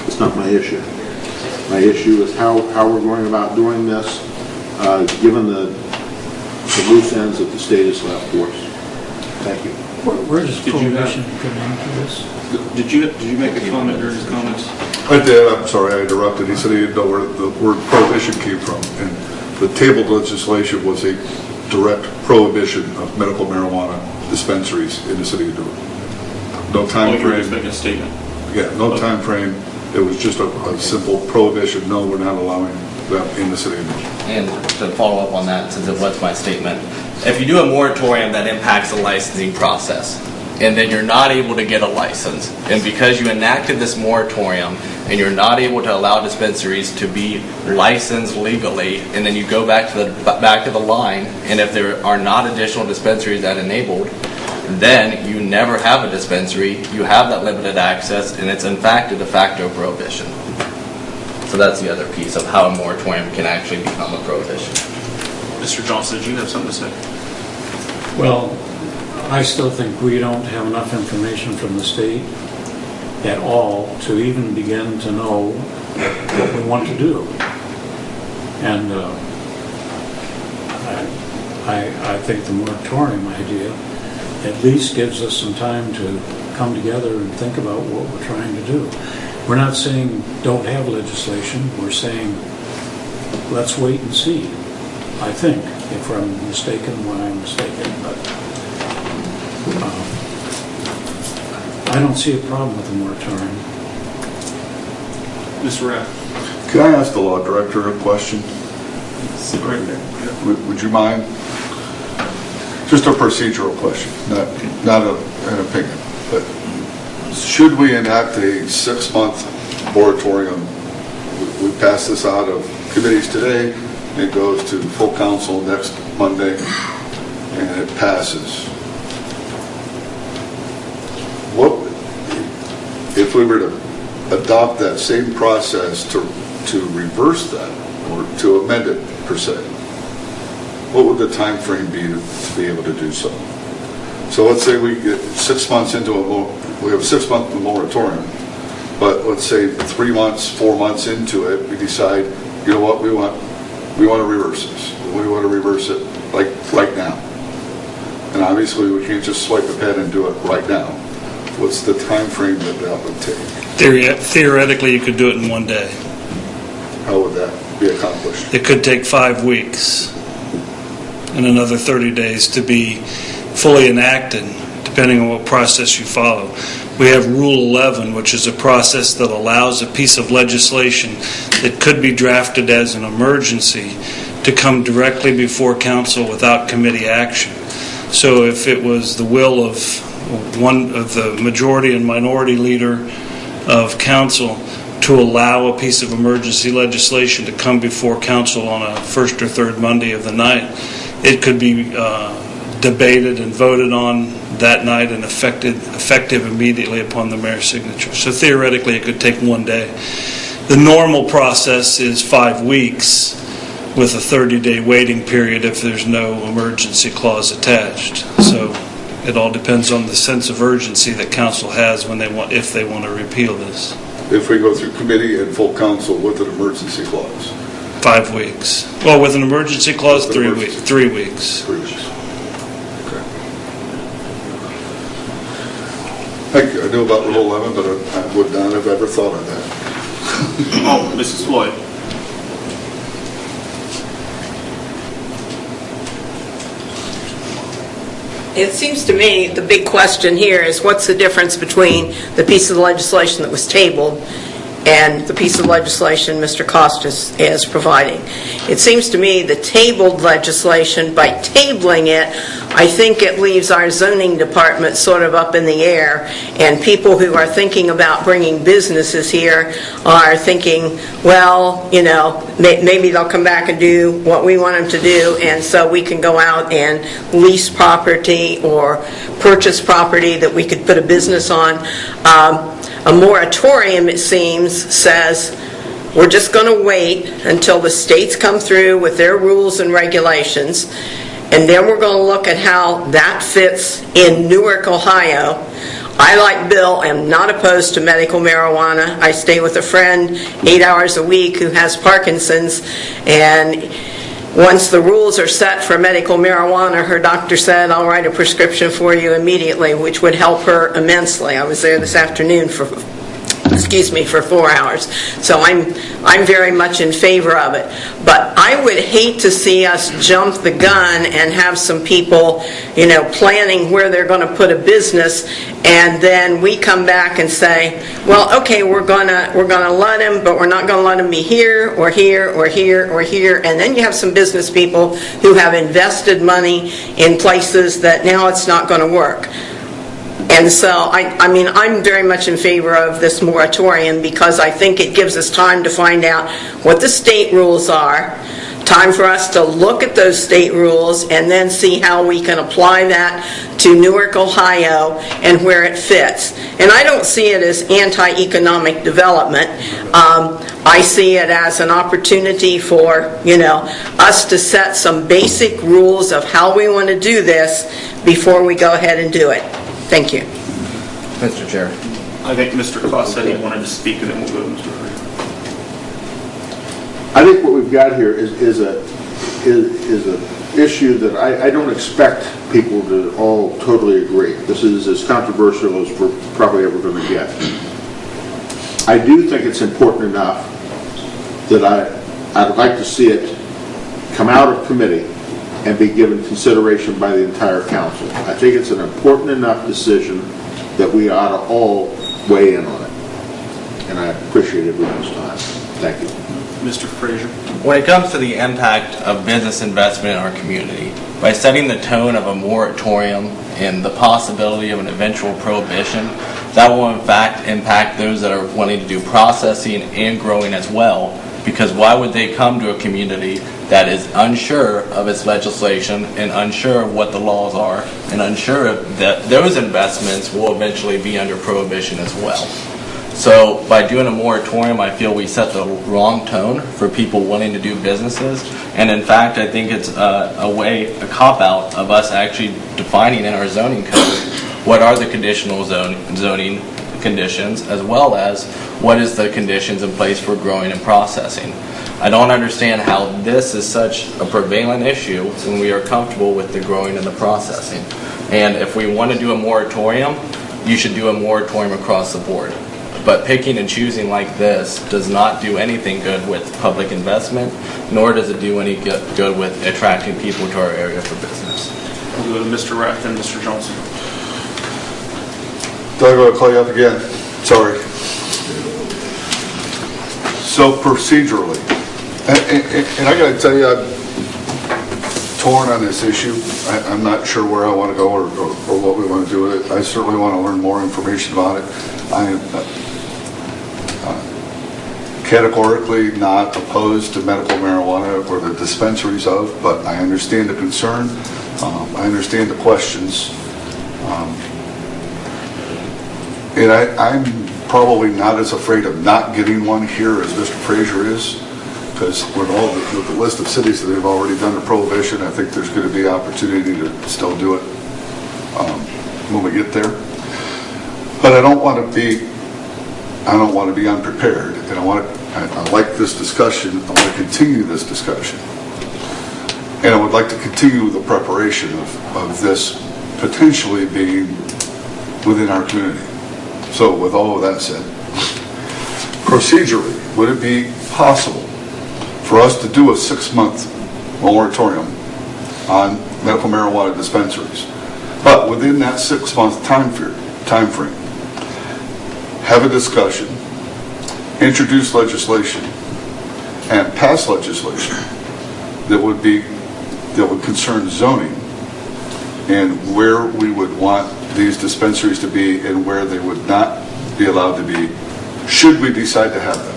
It's not my issue. My issue is how we're going about doing this, given the loose ends that the state has left for us. Thank you. Where does prohibition come into this? Did you make a comment during his comments? I did. I'm sorry, I interrupted. He said he didn't know where the word prohibition came from. And the tabled legislation was a direct prohibition of medical marijuana dispensaries in the city of Newark. No time You were just frame. making a statement. Yeah, no time frame. It was just a simple prohibition. No, we're not allowing that in the city of Newark. And to follow up on that, since it was my statement, if you do a moratorium that impacts the licensing process, and then you're not able to get a license, and because you enacted this moratorium, and you're not able to allow dispensaries to be licensed legally, and then you go back to the line, and if there are not additional dispensaries that enabled, then you never have a dispensary, you have that limited access, and it's in fact a de facto prohibition. So that's the other piece of how a moratorium can actually become a prohibition. Mr. Johnson, did you have something to say? Well, I still think we don't have enough information from the state at all to even begin to know what we want to do. And I think the moratorium idea at least gives us some time to come together and think about what we're trying to do. We're not saying don't have legislation. We're saying let's wait and see. I think, if I'm mistaken, when I'm mistaken, but I don't see a problem with the moratorium. Mr. Rath? Can I ask the law director a question? Sit right there. Would you mind? Just a procedural question, not an opinion. But should we enact a 6-month moratorium? We pass this out of committees today. It goes to full council next Monday, and it passes. What if we were to adopt that same process to reverse that, or to amend it per se? What would the time frame be to be able to do so? So let's say we get 6 months into we have a 6-month moratorium, but let's say 3 months, 4 months into it, we decide, you know what, we want to reverse this. We want to reverse it like right now. And obviously we can't just swipe a pen and do it right now. What's the time frame that would take? Theoretically, you could do it in one day. How would that be accomplished? It could take 5 weeks and another 30 days to be fully enacted, depending on what process you follow. we have Rule 11, which is a process that allows a piece of legislation that could be drafted as an emergency to come directly before council without committee action. So if it was the will of one of the majority and minority leader of council to allow a piece of emergency legislation to come before council on a first or third Monday of the night, it could be debated and voted on that night and effective immediately upon the mayor's signature. So theoretically, it could take one day. The normal process is 5 weeks with a 30-day waiting period if there's no emergency clause attached. So it all depends on the sense of urgency that council has if they want to repeal this. If we go through committee and full council with an emergency clause? 5 weeks. Well, with an emergency clause, 3 weeks. 3 weeks. 3 weeks. Okay. Thank you. I knew about Rule 11, but I would not have ever thought of that. Oh, Mrs. Floyd. It seems to me the big question here is what's the difference between the piece of legislation that was tabled and the piece of legislation Mr. Costas is providing. It seems to me the tabled legislation, by tabling it, I think it leaves our zoning department sort of up in the air, and people who are thinking about bringing businesses here are thinking, well, you know, maybe they'll come back and do what we want them to do, and so we can go out and lease property or purchase property that we could put a business on. A moratorium, it seems, says we're just going to wait until the states come through with their rules and regulations, and then we're going to look at how that fits in Newark, Ohio. I, like Bill, am not opposed to medical marijuana. I stay with a friend 8 hours a week who has Parkinson's, and once the rules are set for medical marijuana, her doctor said, I'll write a prescription for you immediately, which would help her immensely. I was there this afternoon for 4 hours. So I'm very much in favor of it. But I would hate to see us jump the gun and have some people, you know, planning where they're going to put a business, and then we come back and say, well, okay, we're gonna let him, but we're not going to let him be here or here or here or here. And then you have some business people who have invested money in places that now it's not going to work. And so, I mean, I'm very much in favor of this moratorium because I think it gives us time to find out what the state rules are, time for us to look at those state rules and then see how we can apply that to Newark, Ohio, and where it fits. And I don't see it as anti-economic development. I see it as an opportunity for, you know, us to set some basic rules of how we want to do this before we go ahead and do it. Thank you. Mr. Chair. I think Mr. Kloss said he wanted to speak, and then we'll go to Mr. Fraser. I think what we've got here is an issue that I don't expect people to all totally agree. This is as controversial as we're probably ever going to get. I do think it's important enough that I'd like to see it come out of committee and be given consideration by the entire council. I think it's an important enough decision that we ought to all weigh in on it. And I appreciate everyone's time. Thank you. Mr. Fraser. When it comes to the impact of business investment in our community, by setting the tone of a moratorium and the possibility of an eventual prohibition, that will in fact impact those that are wanting to do processing and growing as well. Because why would they come to a community that is unsure of its legislation and unsure of what the laws are and unsure that those investments will eventually be under prohibition as well? So by doing a moratorium, I feel we set the wrong tone for people wanting to do businesses. And in fact, I think it's a cop-out of us actually defining in our zoning code what are the conditional zoning conditions, as well as what is the conditions in place for growing and processing. I don't understand how this is such a prevalent issue when we are comfortable with the growing and the processing. And if we want to do a moratorium, you should do a moratorium across the board. But picking and choosing like this does not do anything good with public investment, nor does it do any good with attracting people to our area for business. We'll go to Mr. Rath and Mr. Johnson. Doug, I'm going to call you up again. Sorry. So procedurally, and I got to tell you, I'm torn on this issue. I'm not sure where I want to go or what we want to do with it. I certainly want to learn more information about it. I am categorically not opposed to medical marijuana or the dispensaries of, but I understand the concern. I understand the questions. And I'm probably not as afraid of not getting one here as Mr. Frazier is, because with the list of cities that have already done the prohibition, I think there's going to be opportunity to still do it when we get there. But I don't want to be unprepared, and I like this discussion. I want to continue this discussion, and I would like to continue the preparation of this potentially being within our community. So with all of that said, procedurally, would it be possible for us to do a 6-month moratorium on medical marijuana dispensaries, but within that 6-month time frame, have a discussion, introduce legislation, and pass legislation that would concern zoning and where we would want these dispensaries to be and where they would not be allowed to be, should we decide to have them.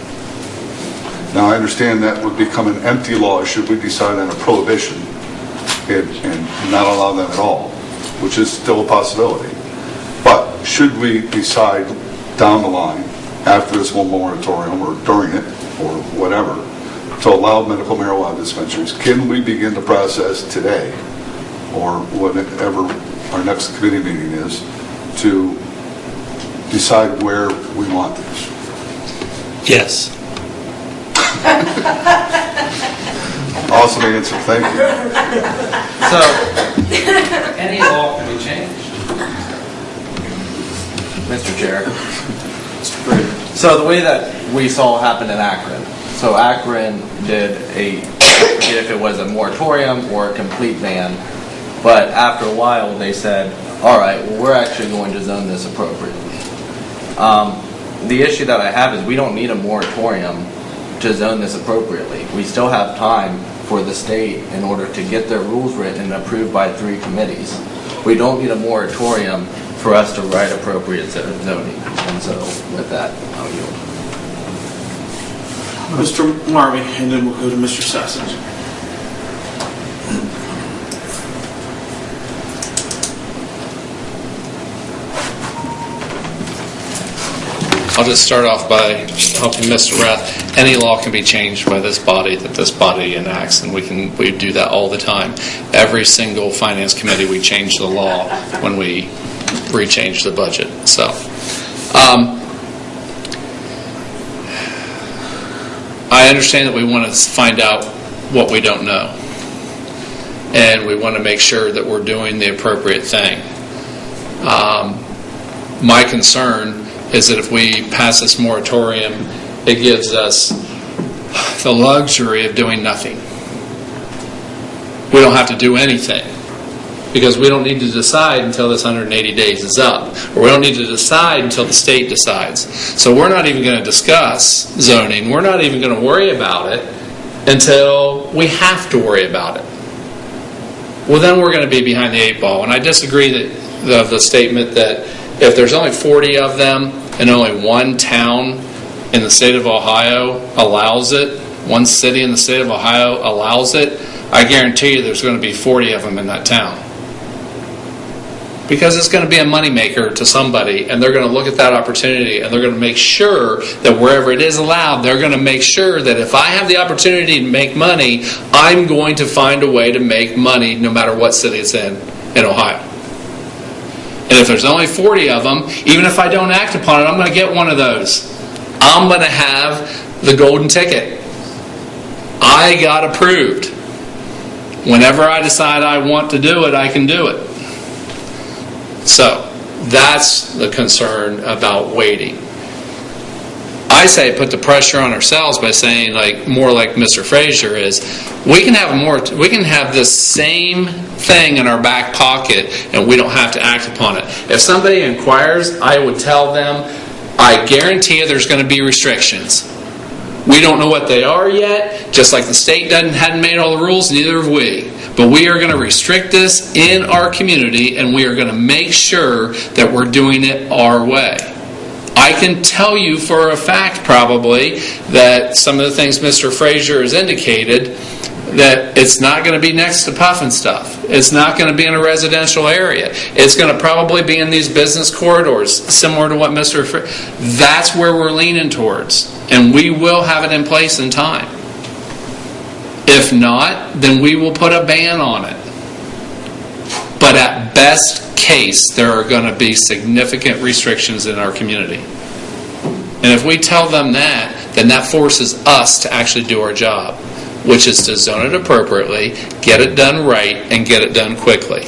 Now, I understand that would become an empty law should we decide on a prohibition and not allow them at all, which is still a possibility. But should we decide down the line, after this one moratorium or during it or whatever, to allow medical marijuana dispensaries, can we begin the process today or whenever our next committee meeting is to decide where we want these? Yes. Awesome answer, thank you. So, Any law can be changed. Mr. Chair. So the way that we saw happen in Akron, so Akron did I forget if it was a moratorium or a complete ban, but after a while they said, all right, well, we're actually going to zone this appropriately. The issue that I have is we don't need a moratorium to zone this appropriately. We still have time for the state in order to get their rules written and approved by 3 committees. We don't need a moratorium for us to write appropriate zoning. And so with that, I'll yield. Mr. Marmy, and then we'll go to Mr. Sassett. I'll just start off by helping Mr. Rath. Any law can be changed by this body that this body enacts, and we do that all the time. Every single finance committee, we change the law when we rechange the budget. So, I understand that we want to find out what we don't know, and we want to make sure that we're doing the appropriate thing. My concern is that if we pass this moratorium, it gives us the luxury of doing nothing. We don't have to do anything because we don't need to decide until this 180 days is up, or we don't need to decide until the state decides. So we're not even going to discuss zoning. We're not even going to worry about it until we have to worry about it. Well, then we're going to be behind the 8 ball. And I disagree that the statement that if there's only 40 of them and only one town in the state of Ohio allows it, one city in the state of Ohio allows it, I guarantee you there's going to be 40 of them in that town. Because it's going to be a moneymaker to somebody, and they're going to look at that opportunity, and they're going to make sure that wherever it is allowed, they're going to make sure that if I have the opportunity to make money, I'm going to find a way to make money no matter what city it's in Ohio. And if there's only 40 of them, even if I don't act upon it, I'm going to get one of those. I'm going to have the golden ticket. I got approved. Whenever I decide I want to do it, I can do it. So, that's the concern about waiting. I I say put the pressure on ourselves by saying, like, more like Mr. Frazier is, we can have this same thing in our back pocket and we don't have to act upon it. If somebody inquires, I would tell them, I guarantee you there's going to be restrictions. We don't know what they are yet, just like the state hadn't made all the rules, neither have we. But we are going to restrict this in our community, and we are going to make sure that we're doing it our way. I can tell you for a fact, probably, that some of the things Mr. Frazier has indicated, that it's not going to be next to Puffin stuff. It's not going to be in a residential area. It's going to probably be in these business corridors, similar to what Mr. That's where we're leaning towards. And we will have it in place in time. If not, then we will put a ban on it. But at best case, there are going to be significant restrictions in our community. And if we tell them that, then that forces us to actually do our job, which is to zone it appropriately, get it done right, and get it done quickly.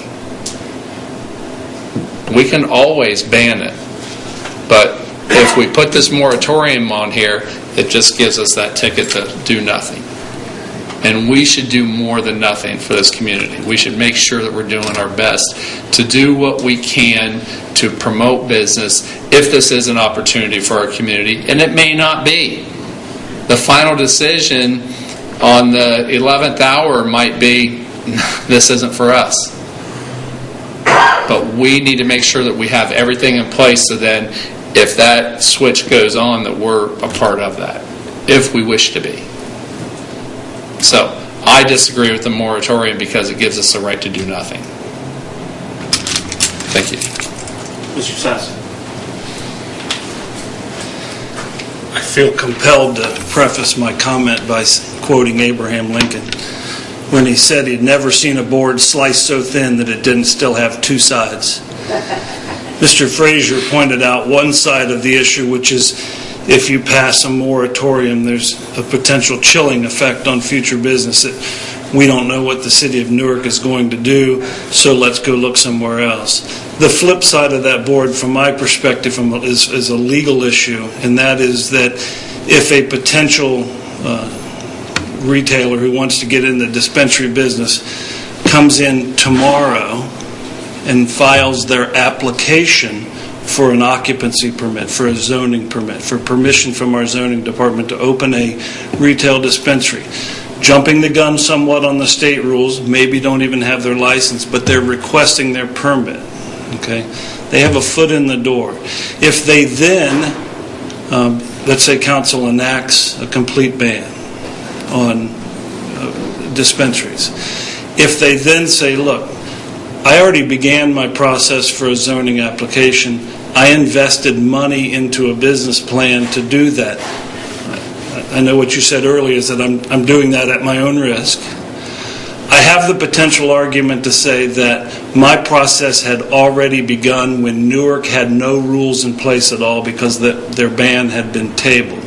We can always ban it, but if we put this moratorium on here, it just gives us that ticket to do nothing. And we should do more than nothing for this community. We should make sure that we're doing our best to do what we can to promote business if this is an opportunity for our community, and it may not be. The final decision on the 11th hour might be, this isn't for us. But we need to make sure that we have everything in place so then if that switch goes on, that we're a part of that, if we wish to be. So, I disagree with the moratorium because it gives us the right to do nothing. Thank you. Mr. Sass. I feel compelled to preface my comment by quoting Abraham Lincoln when he said he'd never seen a board sliced so thin that it didn't still have two sides. Mr. Frazier pointed out one side of the issue, which is if you pass a moratorium, there's a potential chilling effect on future business. We don't know what the city of Newark is going to do, so let's go look somewhere else. The flip side of that board, from my perspective, is a legal issue, and that is that if a potential retailer who wants to get in the dispensary business comes in tomorrow and files their application for an occupancy permit, for a zoning permit, for permission from our zoning department to open a retail dispensary, jumping the gun somewhat on the state rules, maybe don't even have their license, but they're requesting their permit. Okay, they have a foot in the door. If they then, let's say council enacts a complete ban on dispensaries, if they then say, look, I already began my process for a zoning application. I invested money into a business plan to do that. I know what you said earlier is that I'm doing that at my own risk. I have the potential argument to say that my process had already begun when Newark had no rules in place at all because their ban had been tabled.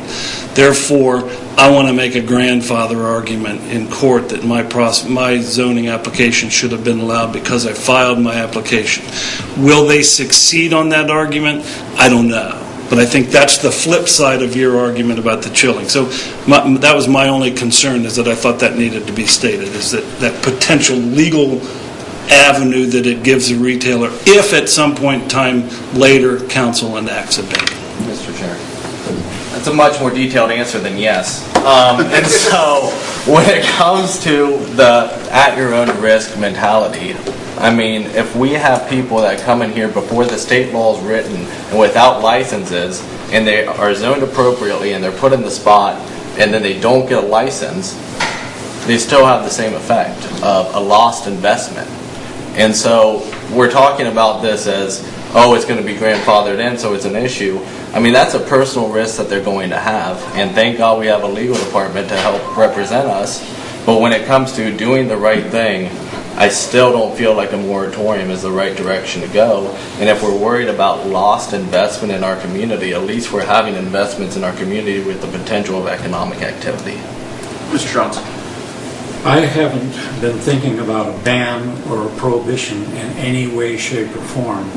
Therefore, I want to make a grandfather argument in court that my zoning application should have been allowed because I filed my application. Will they succeed on that argument? I don't know. But I think that's the flip side of your argument about the chilling. So that was my only concern, is that I thought that needed to be stated, is that potential legal avenue that it gives a retailer if at some point in time later council enacts a ban. Mr. Chair. That's a much more detailed answer than yes. And so when it comes to the at your own risk mentality, I mean, if we have people that come in here before the state law is written and without licenses, and they are zoned appropriately and they're put in the spot, and then they don't get a license, they still have the same effect of a lost investment. And so we're talking about this as, oh, it's going to be grandfathered in, so it's an issue. I mean, that's a personal risk that they're going to have, and thank God we have a legal department to help represent us. But when it comes to doing the right thing, I still don't feel like a moratorium is the right direction to go. And if we're worried about lost investment in our community, at least we're having investments in our community with the potential of economic activity. Mr. Johnson. I haven't been thinking about a ban or a prohibition in any way, shape, or form.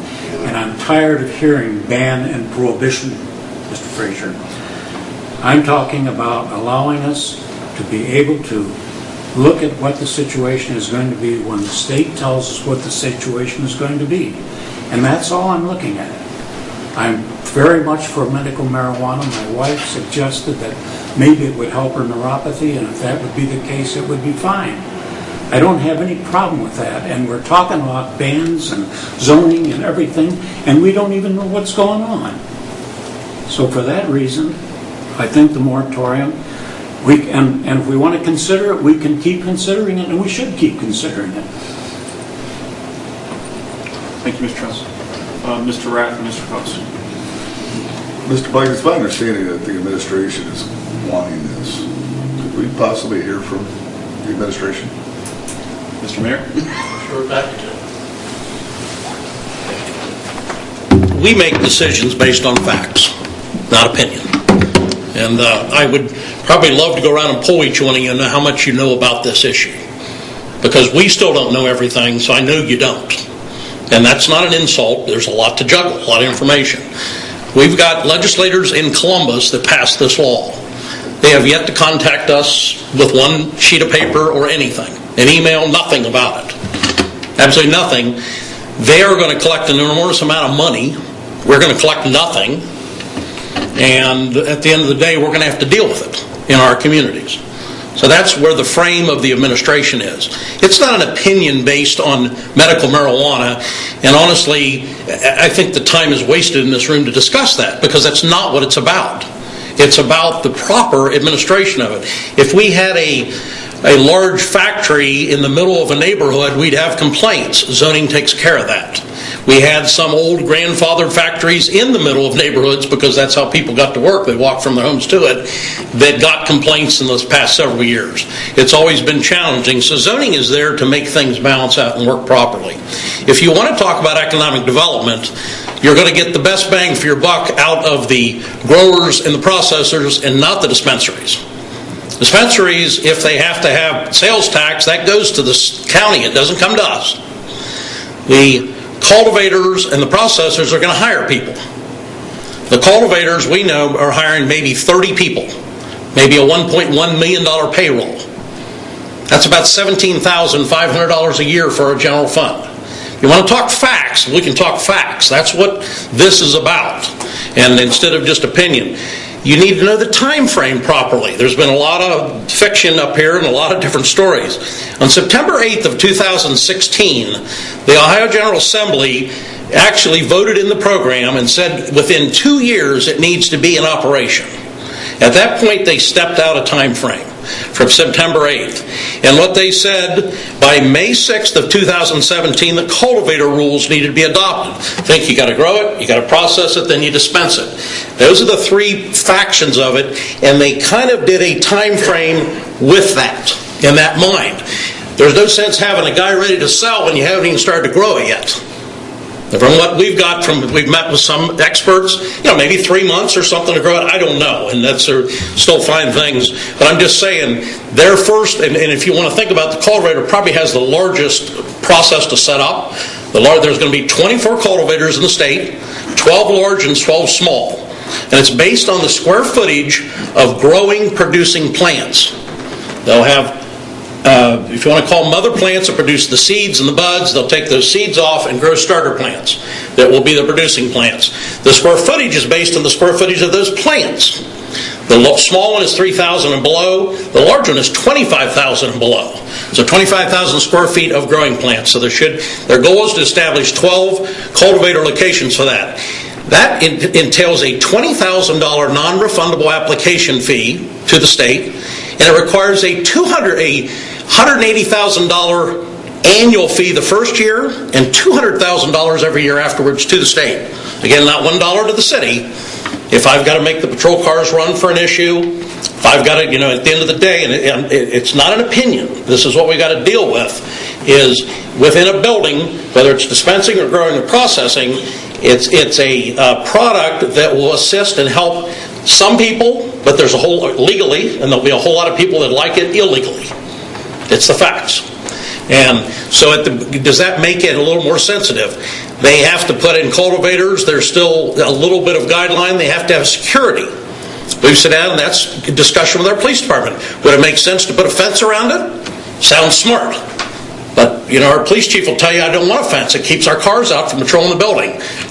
And I'm tired of hearing ban and prohibition, Mr. Frazier. I'm talking about allowing us to be able to look at what the situation is going to be when the state tells us what the situation is going to be. And that's all I'm looking at. I'm very much for medical marijuana. My wife suggested that maybe it would help her neuropathy, and if that would be the case, it would be fine. I don't have any problem with that, and we're talking about bans and zoning and everything, and we don't even know what's going on. So for that reason, I think the moratorium, and if we want to consider it, we can keep considering it, and we should keep considering it. Thank you, Mr. Truss. Mr. Rath and Mr. Cox. Mr. Blake, it's my understanding that the administration is wanting this. Could we possibly hear from the administration? Mr. Mayor? Sure, we make decisions based on facts, not opinion. And I would probably love to go around and poll each one of you and know how much you know about this issue. Because we still don't know everything, so I know you don't. And that's not an insult. There's a lot to juggle, a lot of information. We've got legislators in Columbus that passed this law. They have yet to contact us with one sheet of paper or anything. An email, nothing about it. Absolutely nothing. They are going to collect an enormous amount of money. We're going to collect nothing. And at the end of the day, we're going to have to deal with it in our communities. So that's where the frame of the administration is. It's not an opinion based on medical marijuana, and honestly, I think the time is wasted in this room to discuss that, because that's not what it's about. It's about the proper administration of it. If we had a large factory in the middle of a neighborhood, we'd have complaints. Zoning takes care of that. We had some old grandfathered factories in the middle of neighborhoods, because that's how people got to work. They walked from their homes to it. That got complaints in those past several years. It's always been challenging. So zoning is there to make things balance out and work properly. If you want to talk about economic development, you're going to get the best bang for your buck out of the growers and the processors, and not the dispensaries. Dispensaries, if they have to have sales tax, that goes to the county. It doesn't come to us. The cultivators and the processors are going to hire people. The cultivators, we know, are hiring maybe 30 people, maybe a $1.1 million payroll. That's about $17,500 a year for our general fund. If you want to talk facts, we can talk facts. That's what this is about. And instead of just opinion, you need to know the time frame properly. There's been a lot of fiction up here and a lot of different stories. On September 8th of 2016, the Ohio General Assembly actually voted in the program and said within 2 years it needs to be in operation. At that point, they stepped out a time frame from September 8th. And what they said, by May 6th of 2017, the cultivator rules needed to be adopted. Think you got to grow it, you got to process it, then you dispense it. Those are the three factions of it, and they kind of did a time frame with that, in that mind. There's no sense having a guy ready to sell when you haven't even started to grow it yet. From what we've met with some experts, maybe 3 months or something to grow it. I don't know, and that's still fine things. But I'm just saying, they're first, and if you want to think about the cultivator, probably has the largest process to set up. There's going to be 24 cultivators in the state, 12 large and 12 small. And it's based on the square footage of growing, producing plants. They'll have, if you want to call them mother plants that produce the seeds and the buds, they'll take those seeds off and grow starter plants that will be the producing plants. The square footage is based on the square footage of those plants. The small one is 3,000 and below. The large one is 25,000 and below. So 25,000 square feet of growing plants. So their goal is to establish 12 cultivator locations for that. That entails a $20,000 non-refundable application fee to the state, and it requires a $180,000 annual fee the first year and $200,000 every year afterwards to the state. Again, not $1 to the city. If I've got to make the patrol cars run for an issue, if I've got to, at the end of the day, and it's not an opinion, this is what we got to deal with, is within a building, whether it's dispensing or growing or processing, it's a product that will assist and help some people, but there's legally, and there'll be a whole lot of people that like it illegally. It's the facts. And so does that make it a little more sensitive? They have to put in cultivators. There's still a little bit of guideline. They have to have security. We sit down, and that's a discussion with our police department. Would it make sense to put a fence around it? Sounds smart. But, our police chief will tell you, I don't want a fence. It keeps our cars out from patrolling the building.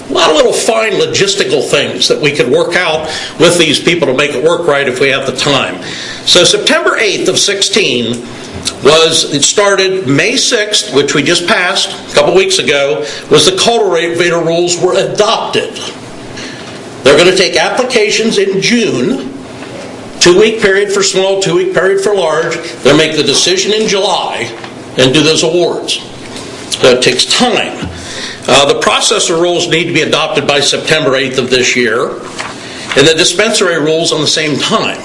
A lot of little fine logistical things that we could work out with these people to make it work right if we have the time. So September 8th of 16 it started. May 6th, which we just passed a couple weeks ago, was the cultivator rules were adopted. They're going to take applications in June, 2-week period for small, 2-week period for large. They'll make the decision in July and do those awards. So it takes time. The processor rules need to be adopted by September 8th of this year, and the dispensary rules on the same time.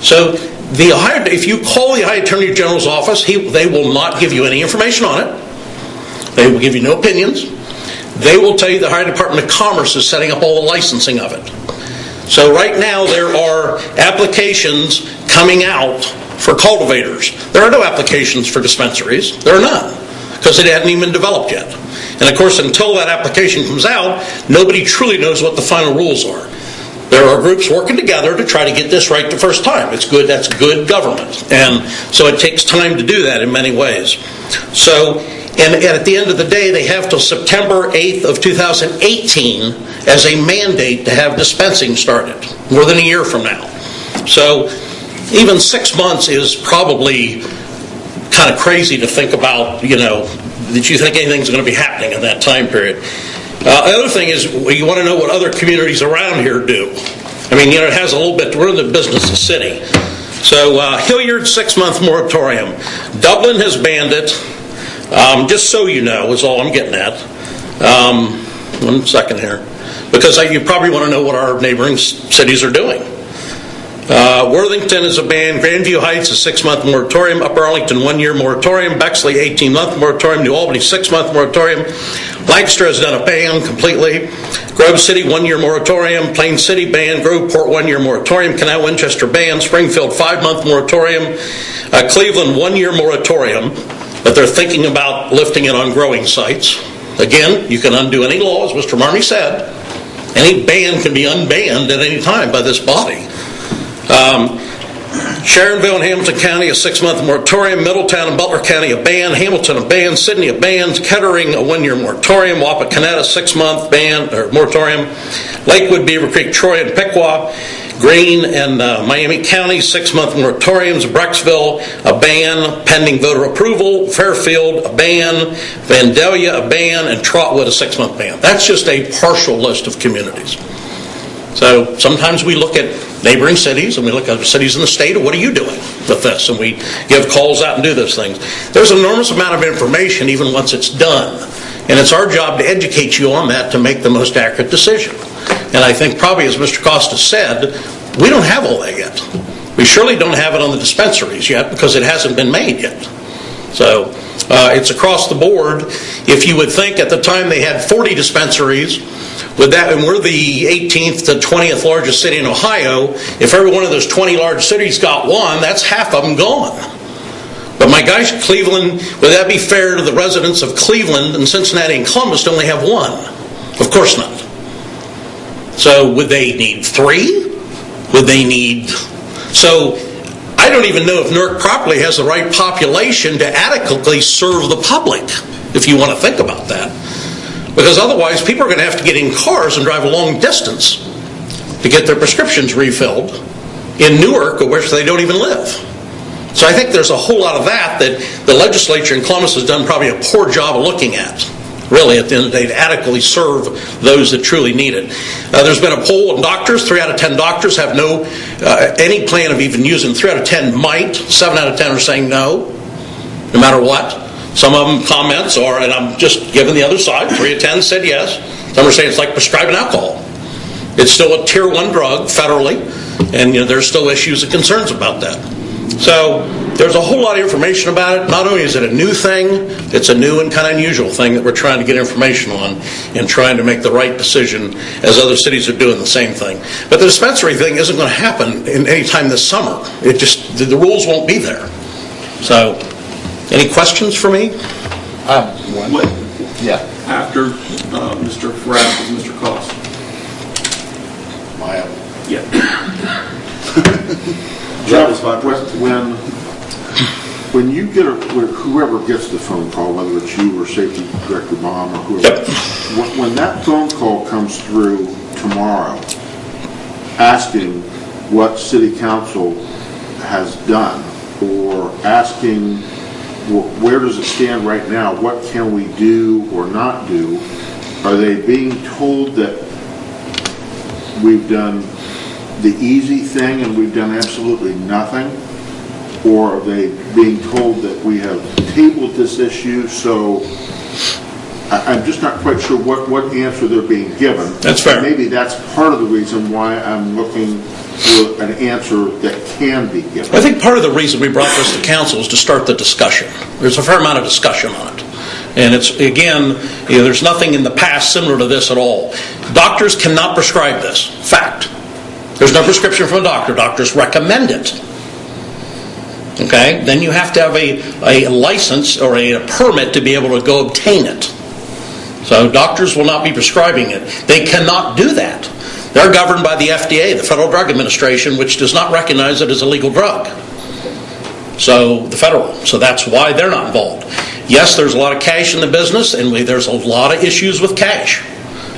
So if you call the Ohio Attorney General's office, they will not give you any information on it. They will give you no opinions. They will tell you the Ohio Department of Commerce is setting up all the licensing of it. So right now there are applications coming out for cultivators. There are no applications for dispensaries. There are none, because it hadn't even been developed yet. And of course, until that application comes out, nobody truly knows what the final rules are. There are groups working together to try to get this right the first time. It's good. That's good government. And so it takes time to do that in many ways. So, and at the end of the day, they have till September 8th of 2018 as a mandate to have dispensing started, more than a year from now. So even 6 months is probably kind of crazy to think about, that you think anything's going to be happening in that time period. The other thing is, you want to know what other communities around here do. I mean, it has a little bit, we're in the business of city. So Hilliard, 6-month moratorium. Dublin has banned it. Just so you know, is all I'm getting at. 1 second here. Because you probably want to know what our neighboring cities are doing. Worthington is a ban. Grandview Heights, a 6-month moratorium. Upper Arlington, 1-year moratorium. Bexley, 18-month moratorium. New Albany, 6-month moratorium. Lancaster has done a ban completely. Grove City, 1-year moratorium. Plain City, ban. Groveport, 1-year moratorium. Canal Winchester, ban. Springfield, 5-month moratorium. Cleveland, 1-year moratorium. But they're thinking about lifting it on growing sites. Again, you can undo any law, as Mr. Marmee said. Any ban can be unbanned at any time by this body. Sharonville and Hamilton County, a 6-month moratorium. Middletown and Butler County, a ban. Hamilton, a ban. Sidney, a ban. Kettering, a 1-year moratorium. Wapakoneta, a 6-month ban or moratorium. Lakewood, Beaver Creek, Troy, and Piqua. Greene and Miami County, 6-month moratoriums. Brecksville, a ban pending voter approval. Fairfield, a ban. Vandalia, a ban. And Trotwood, a 6-month ban. That's just a partial list of communities. So sometimes we look at neighboring cities and we look at other cities in the state, and what are you doing with this? And we give calls out and do those things. There's an enormous amount of information even once it's done. And it's our job to educate you on that to make the most accurate decision. And I think probably, as Mr. Costa said, we don't have all that yet. We surely don't have it on the dispensaries yet because it hasn't been made yet. So it's across the board. If you would think at the time they had 40 dispensaries, with that, and we're the 18th to 20th largest city in Ohio, if every one of those 20 large cities got one, that's half of them gone. But my gosh, Cleveland, would that be fair to the residents of Cleveland and Cincinnati and Columbus to only have one? Of course not. So would they need 3? Would they need... So I don't even know if Newark properly has the right population to adequately serve the public, if you want to think about that. Because otherwise, people are going to have to get in cars and drive a long distance to get their prescriptions refilled in Newark, which they don't even live. So I think there's a whole lot of that the legislature in Columbus has done probably a poor job of looking at, really, at the end of the day, to adequately serve those that truly need it. There's been a poll of doctors. 3 out of 10 doctors have any plan of even using. 3 out of 10 might. 7 out of 10 are saying no matter what. Some of them comments are, and I'm just giving the other side, 3 of 10 said yes. Some are saying it's like prescribing alcohol. It's still a Tier 1 drug federally, and there's still issues and concerns about that. So there's a whole lot of information about it. Not only is it a new thing, it's a new and kind of unusual thing that we're trying to get information on and trying to make the right decision as other cities are doing the same thing. But the dispensary thing isn't going to happen any time this summer. It just, the rules won't be there. So... Any questions for me? One. Yeah. After Mr. Rapp is Mr. Cost. Maya. Yeah. when you get whoever gets the phone call, whether it's you or Safety Director Baum or whoever, when that phone call comes through tomorrow asking what City Council has done, or asking where does it stand right now, what can we do or not do, are they being told that we've done the easy thing and we've done absolutely nothing? Or are they being told that we have tabled this issue? So I'm just not quite sure what answer they're being given. That's fair. Maybe that's part of the reason why I'm looking for an answer that can be given. I think part of the reason we brought this to council is to start the discussion. There's a fair amount of discussion on it. And it's, again, there's nothing in the past similar to this at all. Doctors cannot prescribe this. Fact. There's no prescription from a doctor. Doctors recommend it. Okay? Then you have to have a license or a permit to be able to go obtain it. So doctors will not be prescribing it. They cannot do that. They're governed by the FDA, the Federal Drug Administration, which does not recognize it as a legal drug. So that's why they're not involved. Yes, there's a lot of cash in the business, and there's a lot of issues with cash.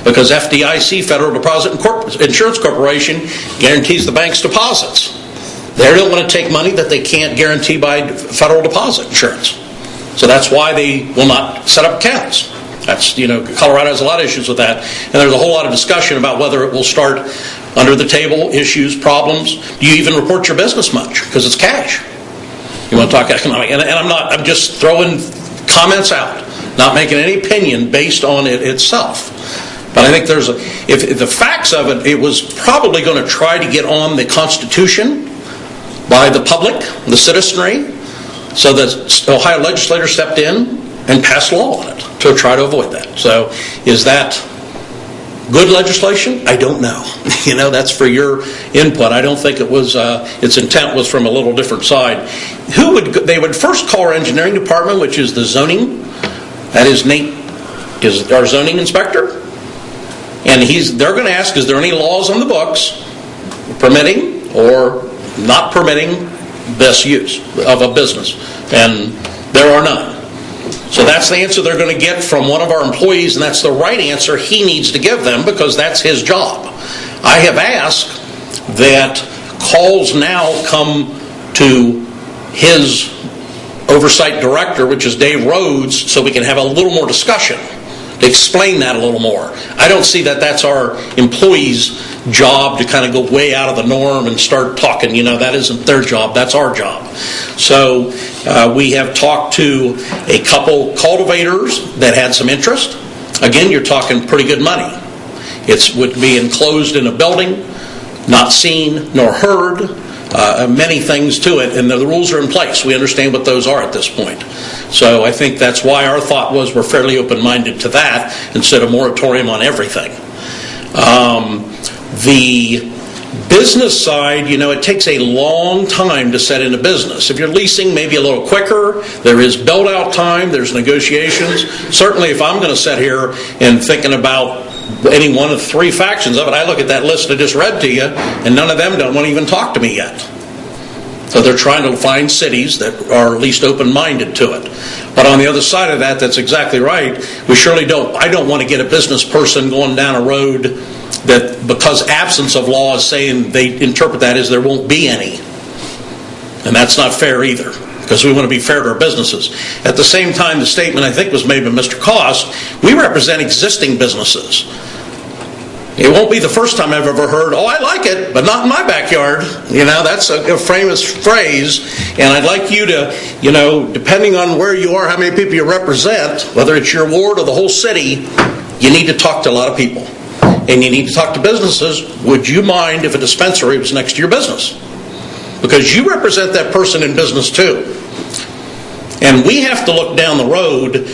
Because FDIC, Federal Deposit Insurance Corporation, guarantees the bank's deposits. They don't want to take money that they can't guarantee by federal deposit insurance. So that's why they will not set up accounts. That's, Colorado has a lot of issues with that. And there's a whole lot of discussion about whether it will start under the table issues, problems. Do you even report your business much? Because it's cash. You want to talk economic. And I'm just throwing comments out, not making any opinion based on it itself. But I think if the facts of it, it was probably going to try to get on the Constitution by the public, the citizenry, so the Ohio legislature stepped in and passed law on it to try to avoid that. So is that good legislation? I don't know. That's for your input. I don't think it was, its intent was from a little different side. They would first call our engineering department, which is the zoning. That is Nate, is our zoning inspector. And they're going to ask, is there any laws on the books permitting or not permitting this use of a business? And there are none. So that's the answer they're going to get from one of our employees, and that's the right answer he needs to give them because that's his job. I have asked that calls now come to his oversight director, which is Dave Rhodes, so we can have a little more discussion to explain that a little more. I don't see that that's our employees' job to kind of go way out of the norm and start talking. That isn't their job. That's our job. So we have talked to a couple cultivators that had some interest. Again, you're talking pretty good money. It would be enclosed in a building, not seen nor heard, many things to it, and the rules are in place. We understand what those are at this point. So I think that's why our thought was we're fairly open-minded to that instead of moratorium on everything. The business side, it takes a long time to set in a business. If you're leasing, maybe a little quicker. There is build-out time. There's negotiations. Certainly, if I'm going to sit here and thinking about any one of three factions of it, I look at that list I just read to you, and none of them don't want to even talk to me yet. So they're trying to find cities that are at least open-minded to it. But on the other side of that, that's exactly right. I don't want to get a business person going down a road that, because absence of law is saying they interpret that as there won't be any. And that's not fair either, because we want to be fair to our businesses. At the same time, the statement I think was made by Mr. Cost, we represent existing businesses. It won't be the first time I've ever heard, I like it, but not in my backyard. That's a famous phrase, and I'd like you to, depending on where you are, how many people you represent, whether it's your ward or the whole city, you need to talk to a lot of people. And you need to talk to businesses. Would you mind if a dispensary was next to your business? Because you represent that person in business too. And we have to look down the road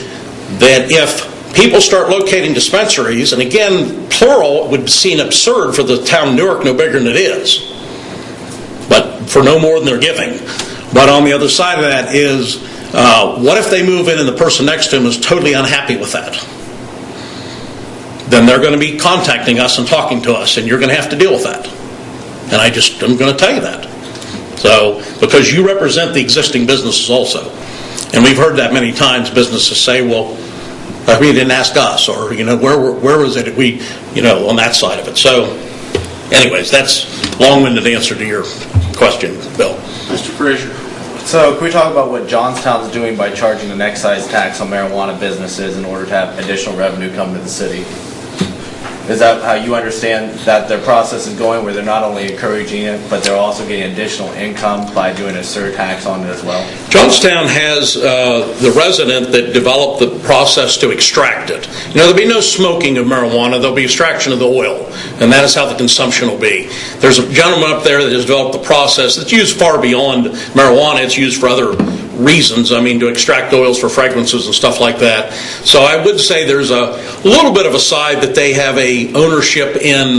that if people start locating dispensaries, and again, plural would seem absurd for the town of Newark, no bigger than it is, but for no more than they're giving. But on the other side of that is, what if they move in and the person next to them is totally unhappy with that? Then they're going to be contacting us and talking to us, and you're going to have to deal with that. And I'm going to tell you that. So, because you represent the existing businesses also. And we've heard that many times, businesses say, well, you didn't ask us, or, where was it we, on that side of it. So, anyways, that's long-winded answer to your question, Bill. Mr. Frazier. So can we talk about what Johnstown's doing by charging an excise tax on marijuana businesses in order to have additional revenue come to the city? Is that how you understand that their process is going, where they're not only encouraging it, but they're also getting additional income by doing a surtax on it as well? Johnstown has the resident that developed the process to extract it. There'll be no smoking of marijuana, there'll be extraction of the oil, and that is how the consumption will be. There's a gentleman up there that has developed the process that's used far beyond marijuana. It's used for other reasons, to extract oils for fragrances and stuff like that. So I would say there's a little bit of a side that they have a ownership in,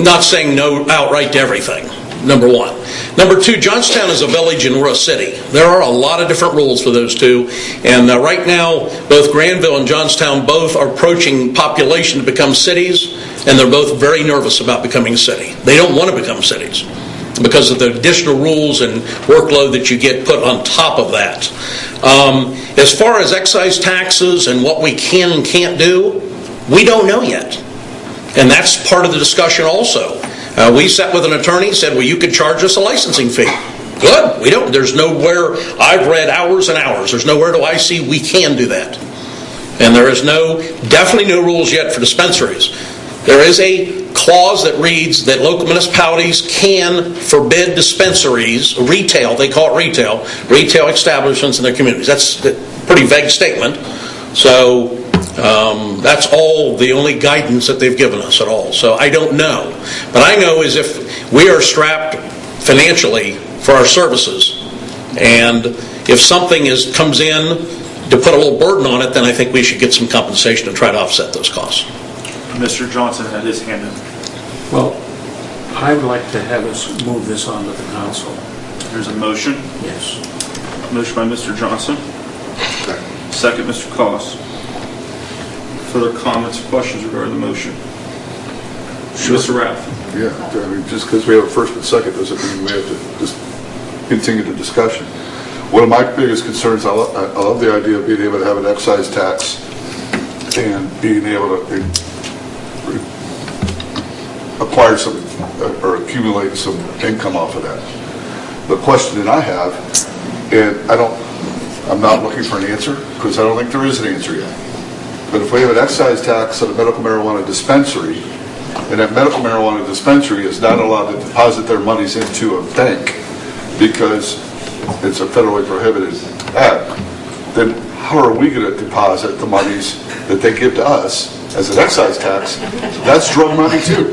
not saying no outright to everything, number one. Number two, Johnstown is a village and we're a city. There are a lot of different rules for those two, and right now both Granville and Johnstown both are approaching population to become cities, and they're both very nervous about becoming a city. They don't want to become cities because of the additional rules and workload that you get put on top of that. As far as excise taxes and what we can and can't do, we don't know yet. And that's part of the discussion also. We sat with an attorney, said, well, you could charge us a licensing fee. Good. We don't. There's nowhere, I've read hours and hours, there's nowhere do I see we can do that. And there is definitely no rules yet for dispensaries. There is a clause that reads that local municipalities can forbid dispensaries, retail, they call it retail establishments in their communities. That's a pretty vague statement. So that's all, the only guidance that they've given us at all. So I don't know. But I know is if we are strapped financially for our services, and if something comes in to put a little burden on it, then I think we should get some compensation and try to offset those costs. Mr. Johnson had his hand up. Well, I would like to have us move this on to the council. There's a motion. Yes. Motion by Mr. Johnson. Second, Mr. Cost. Further comments or questions regarding the motion? Sure. Mr. Rath. Yeah, just because we have a first and second doesn't mean we have to just continue the discussion. One of my biggest concerns, I love the idea of being able to have an excise tax and being able to acquire some or accumulate some income off of that. The question that I have, and I'm not looking for an answer because I don't think there is an answer yet. But if we have an excise tax on a medical marijuana dispensary, and that medical marijuana dispensary is not allowed to deposit their monies into a bank because it's a federally prohibited act, then how are we going to deposit the monies that they give to us as an excise tax? That's drug money too.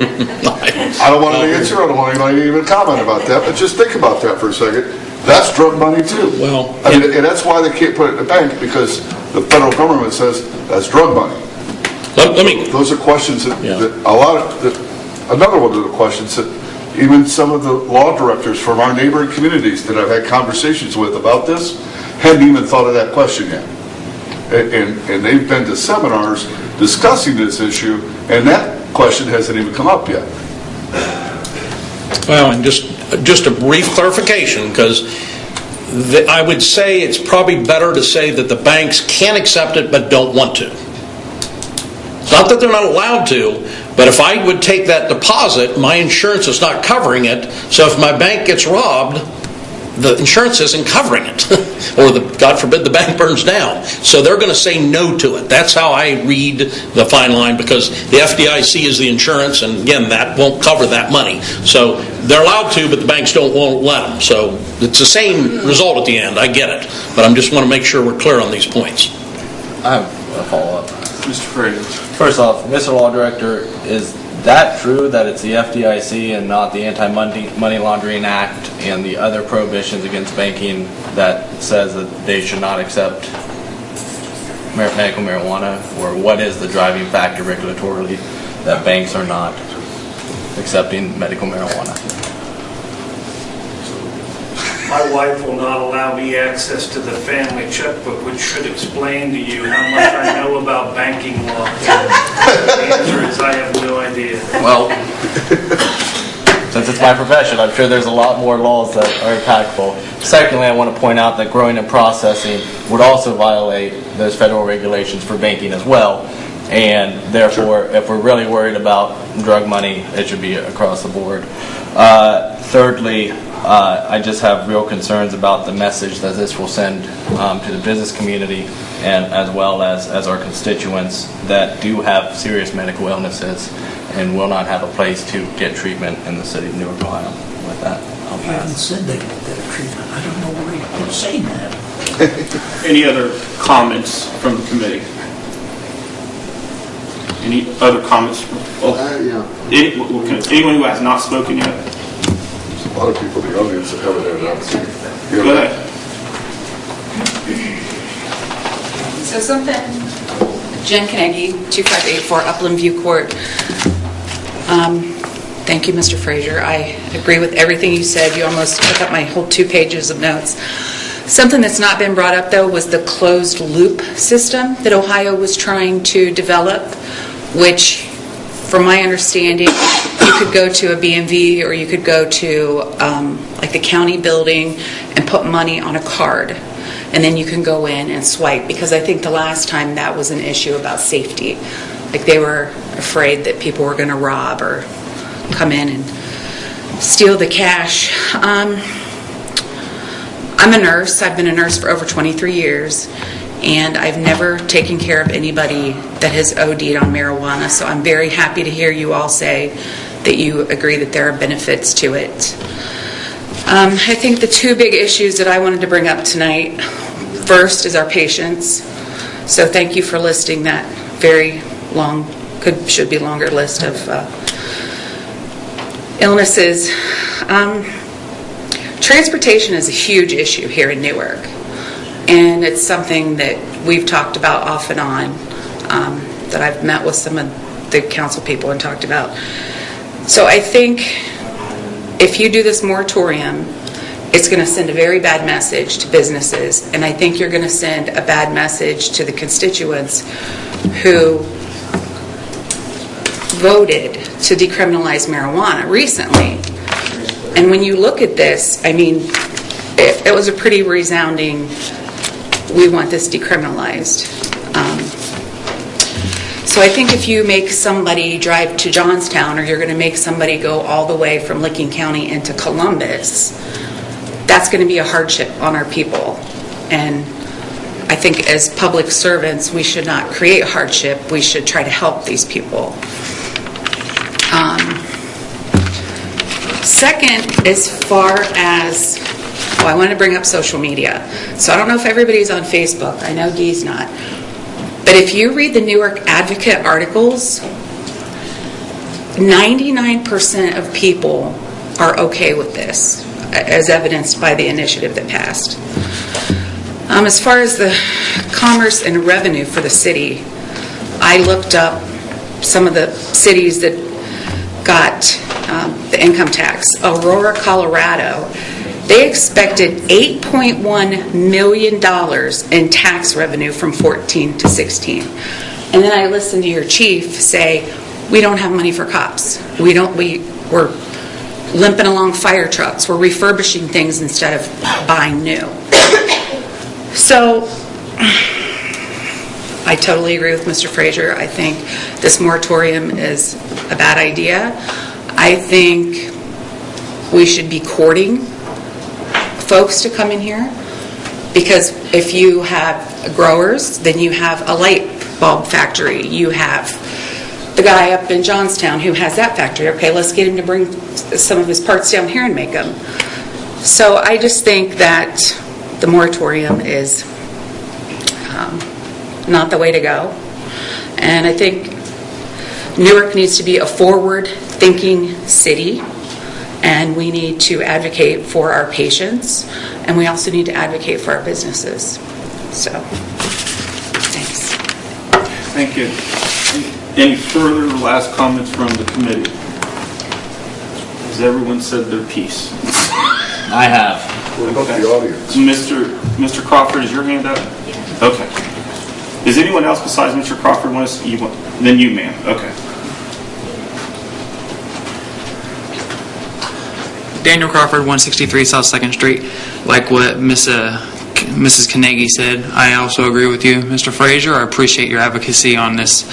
I don't want an answer. I don't want anybody to even comment about that, but just think about that for a second. That's drug money too. Well, and that's why they can't put it in the bank, because the federal government says that's drug money. Those are questions that another one of the questions that even some of the law directors from our neighboring communities that I've had conversations with about this hadn't even thought of that question yet. And they've been to seminars discussing this issue, and that question hasn't even come up yet. Well, and just a brief clarification, because I would say it's probably better to say that the banks can accept it but don't want to. It's not that they're not allowed to, but if I would take that deposit, my insurance is not covering it, so if my bank gets robbed, the insurance isn't covering it, or God forbid the bank burns down. So they're going to say no to it. That's how I read the fine line, because the FDIC is the insurance, and again, that won't cover that money. So they're allowed to, but the banks won't let them. So it's the same result at the end. I get it, but I just want to make sure we're clear on these points. I have a follow-up. Mr. Frazier. First off, Mr. Law Director, is that true that it's the FDIC and not the Anti-Money Laundering Act and the other prohibitions against banking that says that they should not accept medical marijuana? Or what is the driving factor regulatorily that banks are not accepting medical marijuana? My wife will not allow me access to the family checkbook, which should explain to you how much I know about banking law. The answer is I have no idea. Well, so since it's my profession, I'm sure there's a lot more laws that are impactful. Secondly, I want to point out that growing and processing would also violate those federal regulations for banking as well. And therefore, if we're really worried about drug money, it should be across the board. Thirdly, I just have real concerns about the message that this will send to the business community and as well as our constituents that do have serious medical illnesses and will not have a place to get treatment in the city of Newark, Ohio. With that, I'll You haven't pass. said they don't get a treatment. I don't know where you're saying that. Any other comments from the committee? Any other comments? Anyone who has not spoken yet? There's a lot of people in the audience that haven't had an opportunity. Go ahead. So something, Jen Carnegie, 2584 Upland View Court. Thank you, Mr. Frazier. I agree with everything you said. You almost took up my whole 2 pages of notes. Something that's not been brought up, though, was the closed loop system that Ohio was trying to develop, which, from my understanding, you could go to a BMV or you could go to like the county building and put money on a card, and then you can go in and swipe, because I think the last time that was an issue about safety. Like they were afraid that people were going to rob or come in and steal the cash. I'm a nurse. I've been a nurse for over 23 years, and I've never taken care of anybody that has OD'd on marijuana, so I'm very happy to hear you all say that you agree that there are benefits to it. I think the 2 big issues that I wanted to bring up tonight, first is our patients. So thank you for listing that very long, should be longer list of illnesses. Transportation is a huge issue here in Newark, and it's something that we've talked about off and on, that I've met with some of the council people and talked about. So I think if you do this moratorium, it's going to send a very bad message to businesses, and I think you're going to send a bad message to the constituents who voted to decriminalize marijuana recently. And when you look at this, I mean, it was a pretty resounding, we want this decriminalized. So I think if you make somebody drive to Johnstown, or you're going to make somebody go all the way from Licking County into Columbus, that's going to be a hardship on our people. And I think as public servants, we should not create hardship. We should try to help these people. Second, as far as, I want to bring up social media. So I don't know if everybody's on Facebook. I know Dee's not. But if you read the Newark Advocate articles, 99% of people are okay with this, as evidenced by the initiative that passed. As far as the commerce and revenue for the city, I looked up some of the cities that got the income tax. Aurora, Colorado, they expected $8.1 million in tax revenue from 14 to 16. And then I listened to your chief say, we don't have money for cops. We're limping along fire trucks. We're refurbishing things instead of buying new. So I totally agree with Mr. Frazier. I think this moratorium is a bad idea. I think we should be courting folks to come in here, because if you have growers, then you have a light bulb factory. You have the guy up in Johnstown who has that factory. Okay, let's get him to bring some of his parts down here and make them. So I just think that the moratorium is not the way to go. And I think Newark needs to be a forward-thinking city, and we need to advocate for our patients, and we also need to advocate for our businesses. So, thanks. Thank you. Any further last comments from the committee? Has everyone said their piece? I have. What about the audience? Mr. Crawford, is your hand up? Yeah. Okay. Is anyone else besides Mr. Crawford want to? Then you, ma'am. Okay. Daniel Crawford, 163 South 2nd Street. Like what Mrs. Carnegie said, I also agree with you, Mr. Frazier. I appreciate your advocacy on this.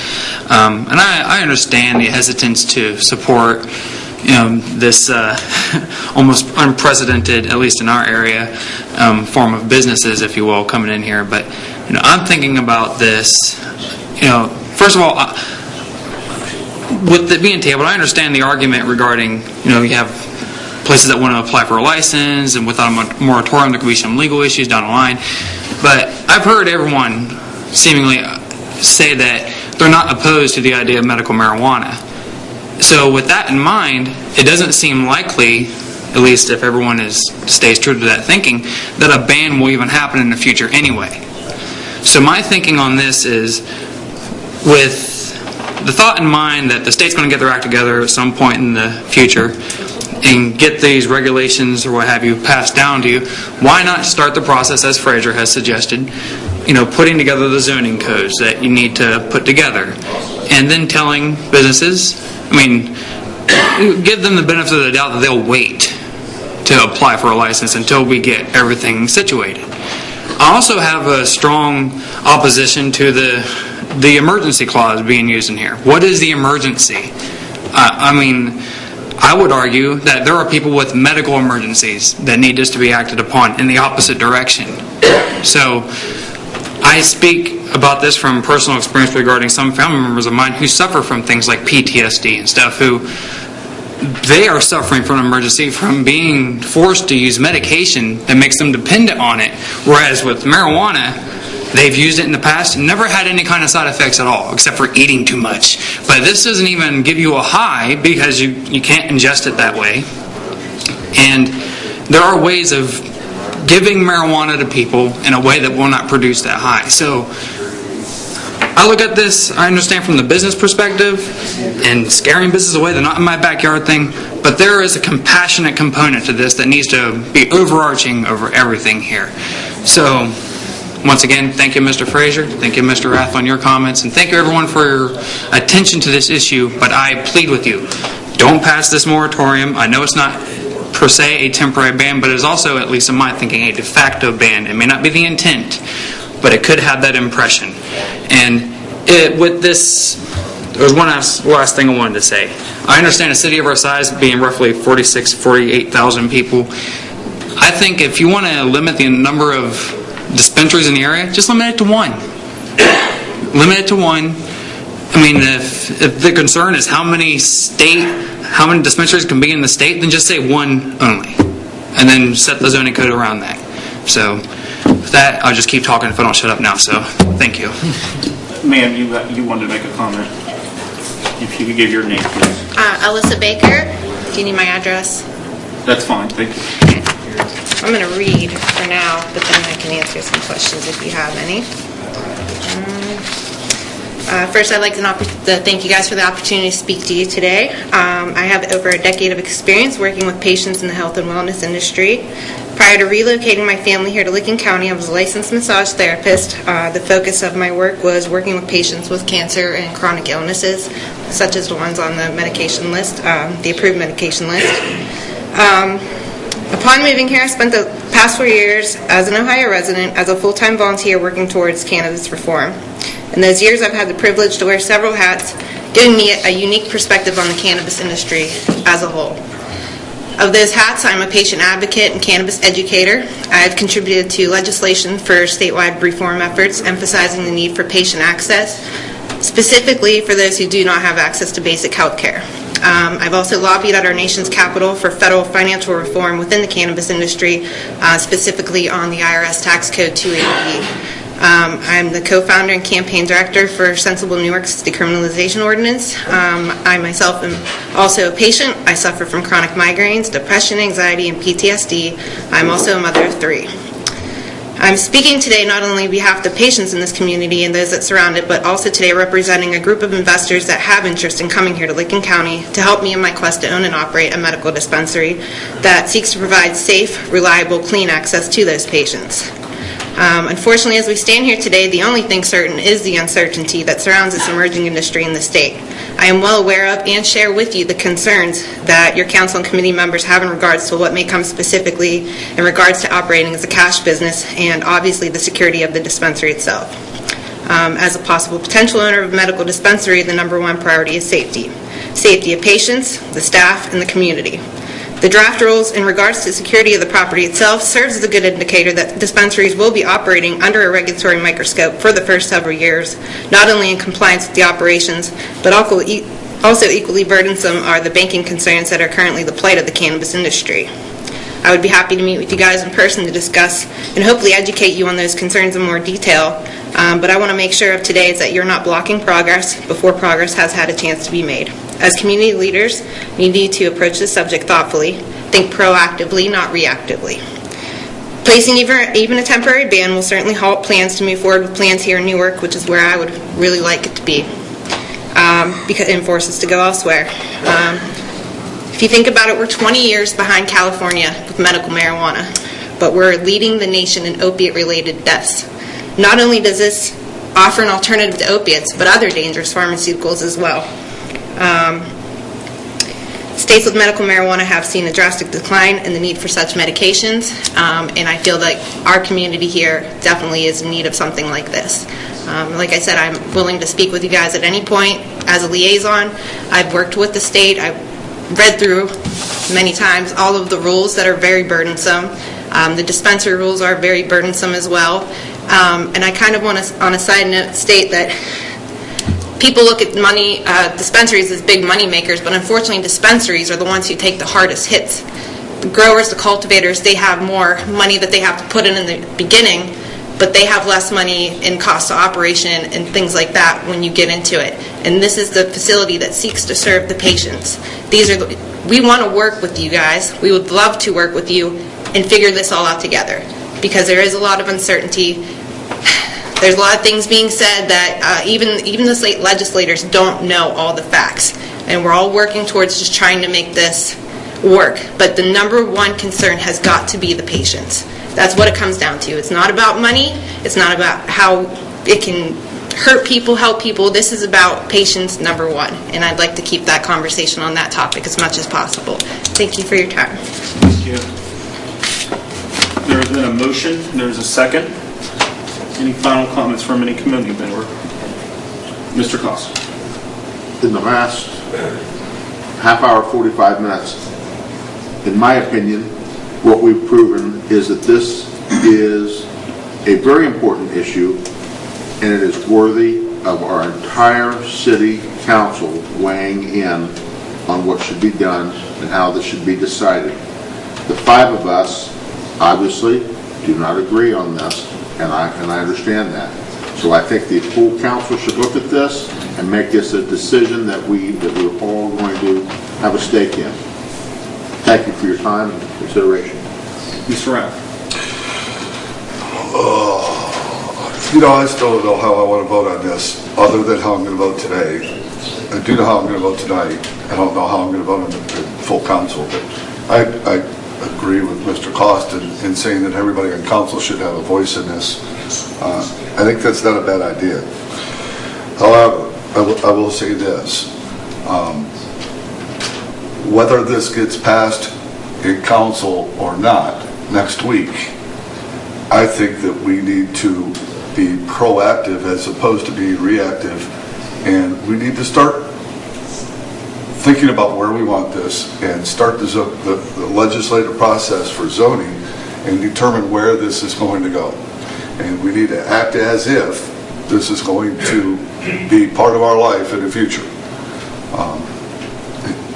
And I understand the hesitance to support this almost unprecedented, at least in our area, form of businesses, if you will, coming in here. But I'm thinking about this. First of all, with it being tabled, I understand the argument regarding you have places that want to apply for a license, and without a moratorium, there could be some legal issues down the line. But I've heard everyone seemingly say that they're not opposed to the idea of medical marijuana. So with that in mind, it doesn't seem likely, at least if everyone stays true to that thinking, that a ban will even happen in the future anyway. So my thinking on this is, with the thought in mind that the state's going to get their act together at some point in the future and get these regulations or what have you passed down to you, why not start the process as Frazier has suggested, putting together the zoning codes that you need to put together, and then telling businesses, give them the benefit of the doubt that they'll wait to apply for a license until we get everything situated. I also have a strong opposition to the emergency clause being used in here. What is the emergency? I would argue that there are people with medical emergencies that need this to be acted upon in the opposite direction. So I speak about this from personal experience regarding some family members of mine who suffer from things like PTSD and stuff, who they are suffering from an emergency from being forced to use medication that makes them dependent on it. Whereas with marijuana, they've used it in the past and never had any kind of side effects at all, except for eating too much. But this doesn't even give you a high because you can't ingest it that way. And there are ways of giving marijuana to people in a way that will not produce that high. So I look at this, I understand from the business perspective and scaring business away, they're not in my backyard thing, but there is a compassionate component to this that needs to be overarching over everything here. So once again, thank you, Mr. Frazier. Thank you, Mr. Rath, on your comments. And thank you, everyone, for your attention to this issue. But I plead with you, don't pass this moratorium. I know it's not per se a temporary ban, but it is also, at least in my thinking, a de facto ban. It may not be the intent, but it could have that impression. And with this, there was one last thing I wanted to say. I understand a city of our size being roughly 48,000 people. I think if you want to limit the number of dispensaries in the area, just limit it to one. Limit it to one. If the concern is how many dispensaries can be in the state, then just say one only, and then set the zoning code around that. So with that, I'll just keep talking if I don't shut up now. So thank you. Ma'am, you wanted to make a comment. If you could give your name, please. Alyssa Baker. Do you need my address? That's fine. Thank you. Okay. I'm going to read for now, but then I can answer some questions if you have any. First, I'd like to thank you guys for the opportunity to speak to you today. I have over a decade of experience working with patients in the health and wellness industry. Prior to relocating my family here to Licking County, I was a licensed massage therapist. The focus of my work was working with patients with cancer and chronic illnesses, such as the ones on the medication list, the approved medication list. Upon moving here, I spent the past 4 years as an Ohio resident, as a full-time volunteer working towards cannabis reform. In those years, I've had the privilege to wear several hats, giving me a unique perspective on the cannabis industry as a whole. Of those hats, I'm a patient advocate and cannabis educator. I've contributed to legislation for statewide reform efforts, emphasizing the need for patient access, specifically for those who do not have access to basic health care. I've also lobbied at our nation's capital for federal financial reform within the cannabis industry, specifically on the IRS Tax Code 280E. I'm the co-founder and campaign director for Sensible Newark's decriminalization ordinance. I myself am also a patient. I suffer from chronic migraines, depression, anxiety, and PTSD. I'm also a mother of 3. I'm speaking today not only on behalf of the patients in this community and those that surround it, but also today representing a group of investors that have interest in coming here to Licking County to help me in my quest to own and operate a medical dispensary that seeks to provide safe, reliable, clean access to those patients. Unfortunately, as we stand here today, the only thing certain is the uncertainty that surrounds this emerging industry in the state. I am well aware of and share with you the concerns that your council and committee members have in regards to what may come specifically in regards to operating as a cash business and obviously the security of the dispensary itself. As a possible potential owner of a medical dispensary, the number one priority is safety. Safety of patients, the staff, and the community. The draft rules in regards to security of the property itself serves as a good indicator that dispensaries will be operating under a regulatory microscope for the first several years, not only in compliance with the operations, but also equally burdensome are the banking concerns that are currently the plight of the cannabis industry. I would be happy to meet with you guys in person to discuss and hopefully educate you on those concerns in more detail, but I want to make sure of today is that you're not blocking progress before progress has had a chance to be made. As community leaders, we need to approach this subject thoughtfully, think proactively, not reactively. Placing even a temporary ban will certainly halt plans to move forward with plans here in Newark, which is where I would really like it to be, because it forces us to go elsewhere. If you think about it, we're 20 years behind California with medical marijuana, but we're leading the nation in opiate-related deaths. Not only does this offer an alternative to opiates, but other dangerous pharmaceuticals as well. States with medical marijuana have seen a drastic decline in the need for such medications, and I feel like our community here definitely is in need of something like this. Like I said, I'm willing to speak with you guys at any point as a liaison. I've worked with the state. I've read through many times all of the rules that are very burdensome. The dispensary rules are very burdensome as well. And I kind of want to, on a side note, state that people look at money, dispensaries as big money makers, but unfortunately dispensaries are the ones who take the hardest hits. The growers, the cultivators, they have more money that they have to put in the beginning, but they have less money in cost of operation and things like that when you get into it. And this is the facility that seeks to serve the patients. We want to work with you guys. We would love to work with you and figure this all out together, because there is a lot of uncertainty. There's a lot of things being said that even the state legislators don't know all the facts. And we're all working towards just trying to make this work. But the number one concern has got to be the patients. That's what it comes down to. It's not about money. It's not about how it can hurt people, help people. This is about patients, number one. And I'd like to keep that conversation on that topic as much as possible. Thank you for your time. Thank you. There's been a motion. There's a second. Any final comments from any community member? Mr. Costa. In the last half hour, 45 minutes, in my opinion, what we've proven is that this is a very important issue, and it is worthy of our entire city council weighing in on what should be done and how this should be decided. The five of us obviously do not agree on this, and I understand that. So I think the full council should look at this and make this a decision that we're all going to have a stake in. Thank you for your time and consideration. Mr. Rapp. I still don't know how I want to vote on this, other than how I'm going to vote today. I do know how I'm going to vote tonight. I don't know how I'm going to vote on the full council, but I agree with Mr. Cost in saying that everybody on council should have a voice in this. I think that's not a bad idea. However, I will say this. Whether this gets passed in council or not next week, I think that we need to be proactive as opposed to being reactive, and we need to start thinking about where we want this and start the legislative process for zoning and determine where this is going to go. And we need to act as if this is going to be part of our life in the future.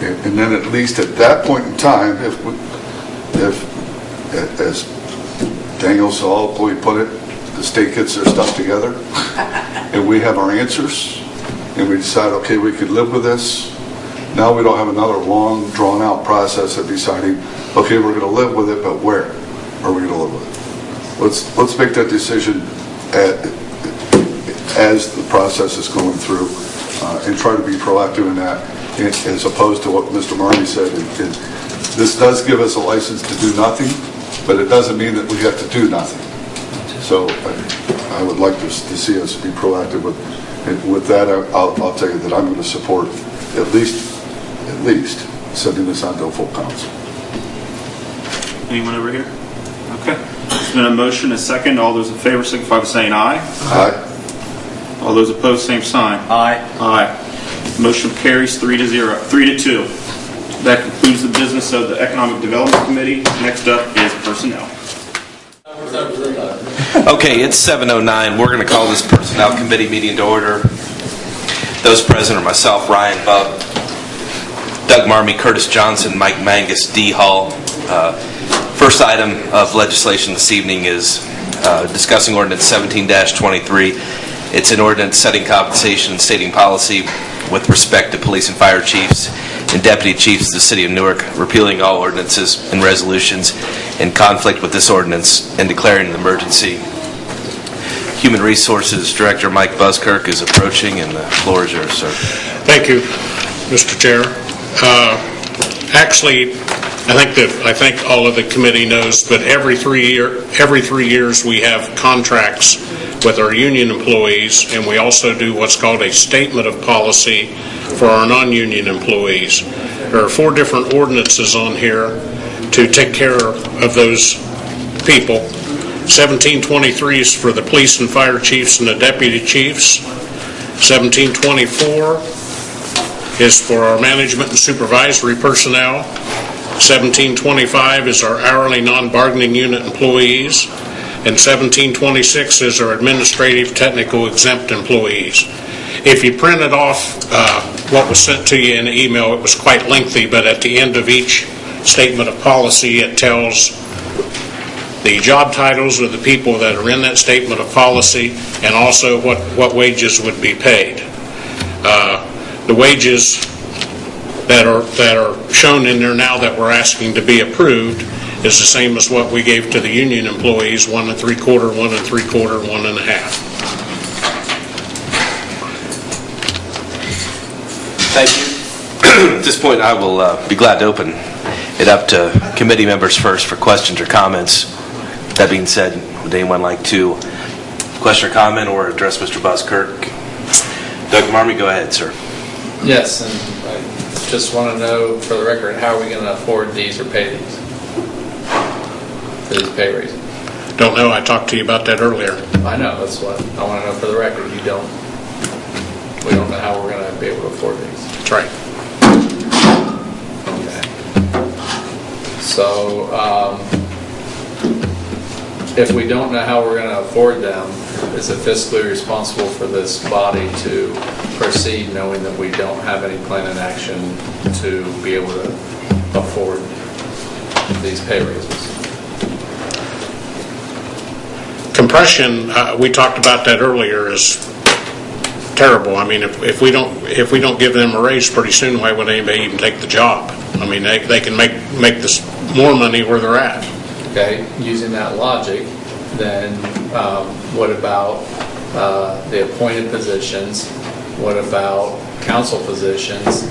And then at least at that point in time, if as Daniel Saul put it, the state gets their stuff together and we have our answers and we decide, okay, we could live with this. Now we don't have another long, drawn-out process of deciding, okay, we're going to live with it, but where are we going to live with it? Let's make that decision as the process is going through and try to be proactive in that, as opposed to what Mr. Marmy said. This does give us a license to do nothing, but it doesn't mean that we have to do nothing. So I would like to see us be proactive with that. I'll tell you that I'm going to support at least sending this on to a full council. Anyone over here? Okay. There's been a motion, a second. All those in favor signify by saying aye. Aye. All those opposed, same sign. Aye. Aye. Motion carries 3-2. That concludes the business of the Economic Development Committee. Next up is personnel. Okay, it's 7:09. We're going to call this Personnel Committee meeting to order. Those present are myself, Ryan Bubb, Doug Marmee, Curtis Johnson, Mike Mangus, Dee Hall. First item of legislation this evening is discussing Ordinance 17-23. It's an ordinance setting compensation and stating policy with respect to police and fire chiefs and deputy chiefs of the City of Newark, repealing all ordinances and resolutions in conflict with this ordinance and declaring an emergency. Human Resources Director Mike Buskirk is approaching, and the floor is yours, sir. Thank you, Mr. Chair. Actually, I think all of the committee knows, but every 3 years we have contracts with our union employees, and we also do what's called a statement of policy for our non-union employees. There are 4 different ordinances on here to take care of those people. 1723 is for the police and fire chiefs and the deputy chiefs. 1724 is for our management and supervisory personnel. 1725 is our hourly non-bargaining unit employees. And 1726 is our administrative technical exempt employees. If you printed off what was sent to you in the email, it was quite lengthy, but at the end of each statement of policy, it tells the job titles of the people that are in that statement of policy and also what wages would be paid. The wages that are shown in there now that we're asking to be approved is the same as what we gave to the union employees, 1 3/4, 1 3/4, 1 1/2. Thank you. At this point, I will be glad to open it up to committee members first for questions or comments. That being said, would anyone like to question or comment or address Mr. Buskirk? Doug Marmee, go ahead, sir. Yes, and I just want to know for the record, how are we going to afford these or pay these? For these pay raises? Don't know. I talked to you about that earlier. I know, that's what I want to know for the record. We don't know how we're going to be able to afford these. That's right. Okay. So, if we don't know how we're going to afford them, is it fiscally responsible for this body to proceed knowing that we don't have any plan in action to be able to afford these pay raises? Compression, we talked about that earlier, is terrible. I mean, if we don't give them a raise pretty soon, why would anybody even take the job? I mean, they can make this more money where they're at. Okay, using that logic, then what about the appointed positions? What about council positions?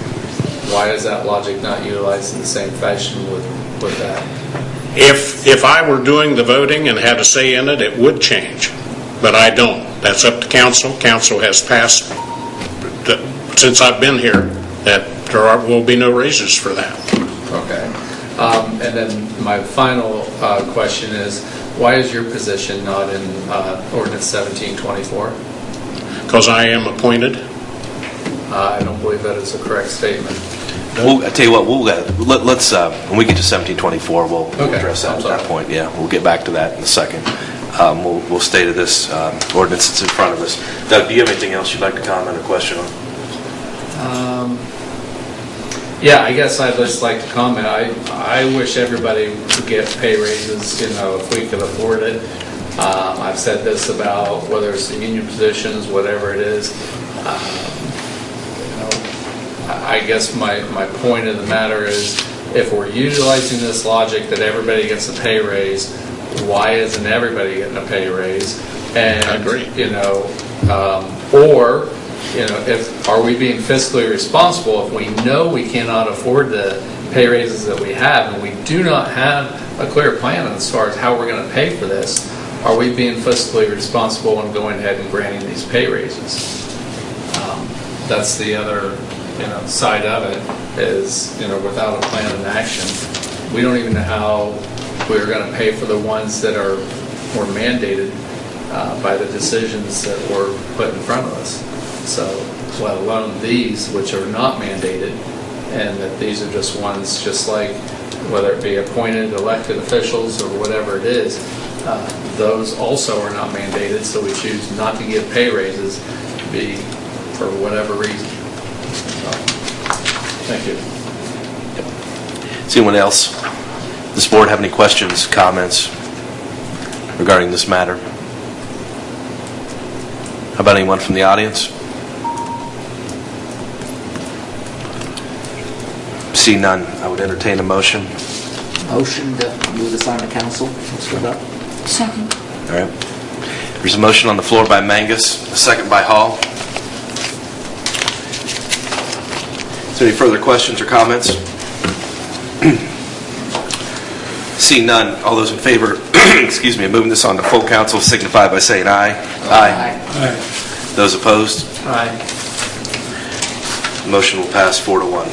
Why is that logic not utilized in the same fashion with that? If I were doing the voting and had a say in it, it would change. But I don't. That's up to council. Council has passed, since I've been here, that there will be no raises for that. Okay. And then my final question is, why is your position not in Ordinance 1724? Because I am appointed. I don't believe that is a correct statement. I'll tell you what, let's when we get to 1724, we'll address that at that point. Yeah, we'll get back to that in a second. We'll stay to this ordinance that's in front of us. Doug, do you have anything else you'd like to comment or question on? Yeah, I guess I'd just like to comment. I wish everybody would get pay raises, if we could afford it. I've said this about whether it's the union positions, whatever it is. I guess my point of the matter is, if we're utilizing this logic that everybody gets a pay raise, why isn't everybody getting a pay raise? And, I agree. Are we being fiscally responsible if we know we cannot afford the pay raises that we have, and we do not have a clear plan as far as how we're going to pay for this? Are we being fiscally responsible and going ahead and granting these pay raises? That's the other side of it is, without a plan and action, we don't even know how we're going to pay for the ones that were mandated by the decisions that were put in front of us. So, let alone these, which are not mandated, and that these are just ones, just like whether it be appointed elected officials or whatever it is, those also are not mandated, so we choose not to give pay raises for whatever reason. So, thank you. Does anyone else, this board, have any questions, comments regarding this matter? How about anyone from the audience? See none, I would entertain a motion. Motion to move this on to council. Second. All right. There's a motion on the floor by Mangus, a second by Hall. Is there any further questions or comments? Seeing none, all those in favor, excuse me, of moving this on to full council signify by saying aye. Aye. Aye. Those opposed? Aye. Motion will pass 4-1.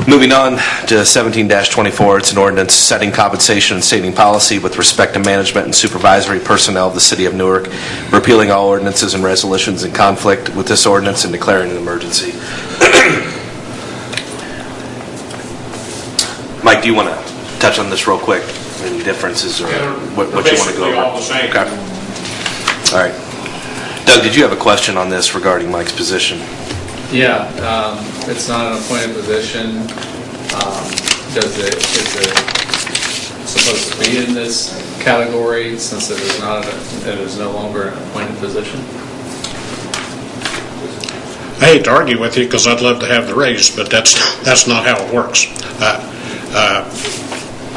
Moving on to 17-24, it's an ordinance setting compensation and stating policy with respect to management and supervisory personnel of the City of Newark, repealing all ordinances and resolutions in conflict with this ordinance and declaring an emergency. Mike, do you want to touch on this real quick? Any differences or what you want to go over? All the same. Okay. All right. Doug, did you have a question on this regarding Mike's position? Yeah, it's not an appointed position. Is it supposed to be in this category since it is no longer an appointed position? I hate to argue with you because I'd love to have the raise, but that's not how it works.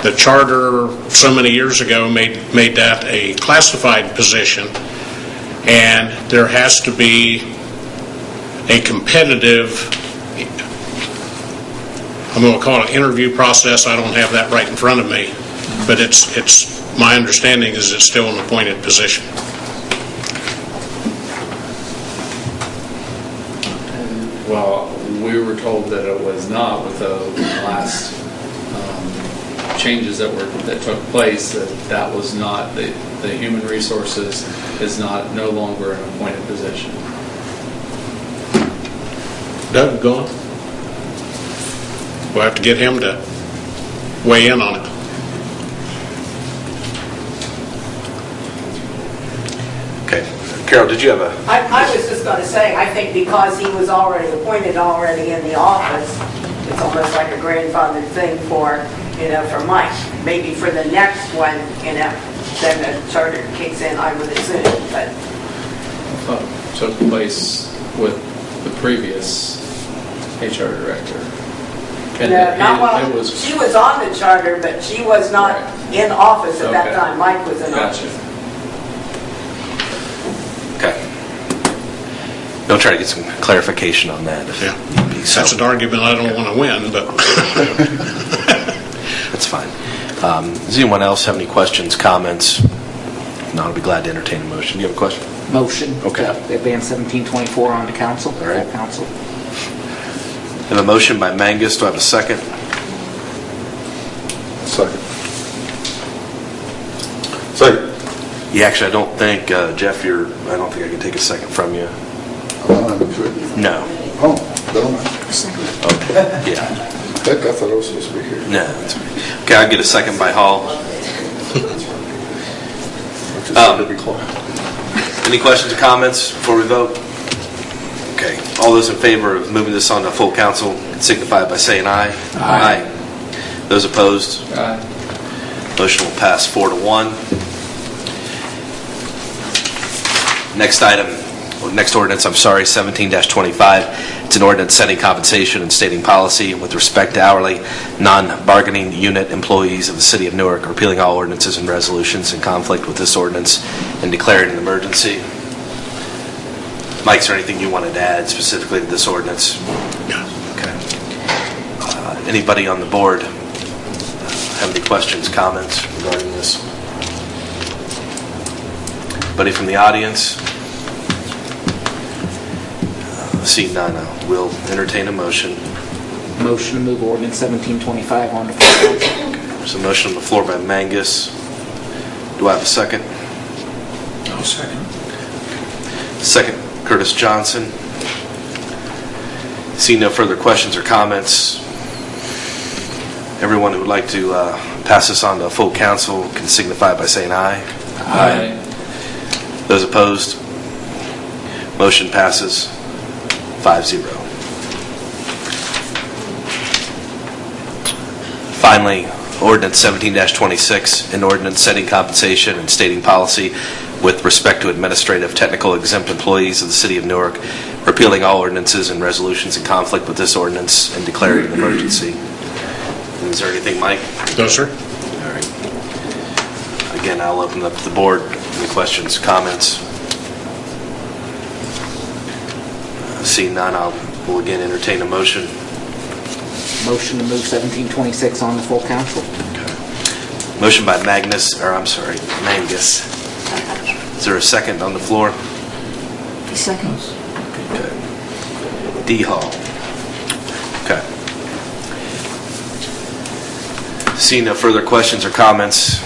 The charter so many years ago made that a classified position, and there has to be a competitive, I'm going to call it an interview process. I don't have that right in front of me, but it's my understanding is it's still an appointed position. Well, we were told that it was not with the last changes that took place, that was not, the human resources is no longer an appointed position. Doug, gone? We'll have to get him to weigh in on it. Okay. Carol, did you have a... I was just going to say, I think because he was already appointed in the office, it's almost like a grandfathered thing for Mike. Maybe for the next one, then the charter kicks in, I would assume, but... Took place with the previous HR director. And she was on the charter, but she was not in office at that time. Mike was in office. Okay. Don't try to get some clarification on that. Yeah. That's an argument I don't want to win, but... That's fine. Does anyone else have any questions, comments? No, I'll be glad to entertain a motion. Do you have a question? Motion. Okay. To advance 1724 on to council. All right. Council. I have a motion by Mangus. Do I have a second? Second. Second. Yeah, actually, I don't think, Jeff, I don't think I can take a second from you. No. Oh, never mind. Okay. Yeah. Heck, I thought I was supposed to be here. No, that's right. Okay, I'll get a second by Hall. Any questions or comments before we vote? Okay. All those in favor of moving this on to full council signify by saying aye. Aye. Those opposed? Aye. Motion will pass 4-1. Next ordinance, 17-25. It's an ordinance setting compensation and stating policy with respect to hourly non-bargaining unit employees of the City of Newark, repealing all ordinances and resolutions in conflict with this ordinance and declaring an emergency. Mike, is there anything you wanted to add specifically to this ordinance? No. Okay. Anybody on the board have any questions, comments regarding this? Anybody from the audience? Seeing none, we'll entertain a motion. Motion to move ordinance 1725 on to full council. There's a motion on the floor by Mangus. Do I have a second? I'll second. Second, Curtis Johnson. Seeing no further questions or comments, everyone who would like to pass this on to full council can signify by saying aye. Aye. Those opposed? Motion passes 5-0. Finally, ordinance 17-26, an ordinance setting compensation and stating policy with respect to administrative, technical, exempt employees of the City of Newark, repealing all ordinances and resolutions in conflict with this ordinance and declaring an emergency. Is there anything, Mike? No, sir. All right. Again, I'll open up to the board. Any questions, comments? Seeing none, we'll again entertain a motion. Motion to move 1726 on to full council. Motion by Mangus. Is there a second on the floor? Second. D. Hall. Okay. Seeing no further questions or comments,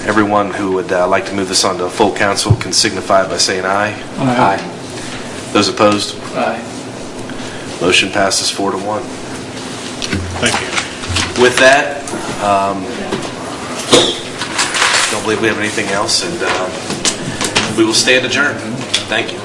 everyone who would like to move this on to full council can signify by saying aye. Aye. Those opposed? Aye. Motion passes 4-1. Thank you. With that, don't believe we have anything else, and we will stand adjourned. Thank you.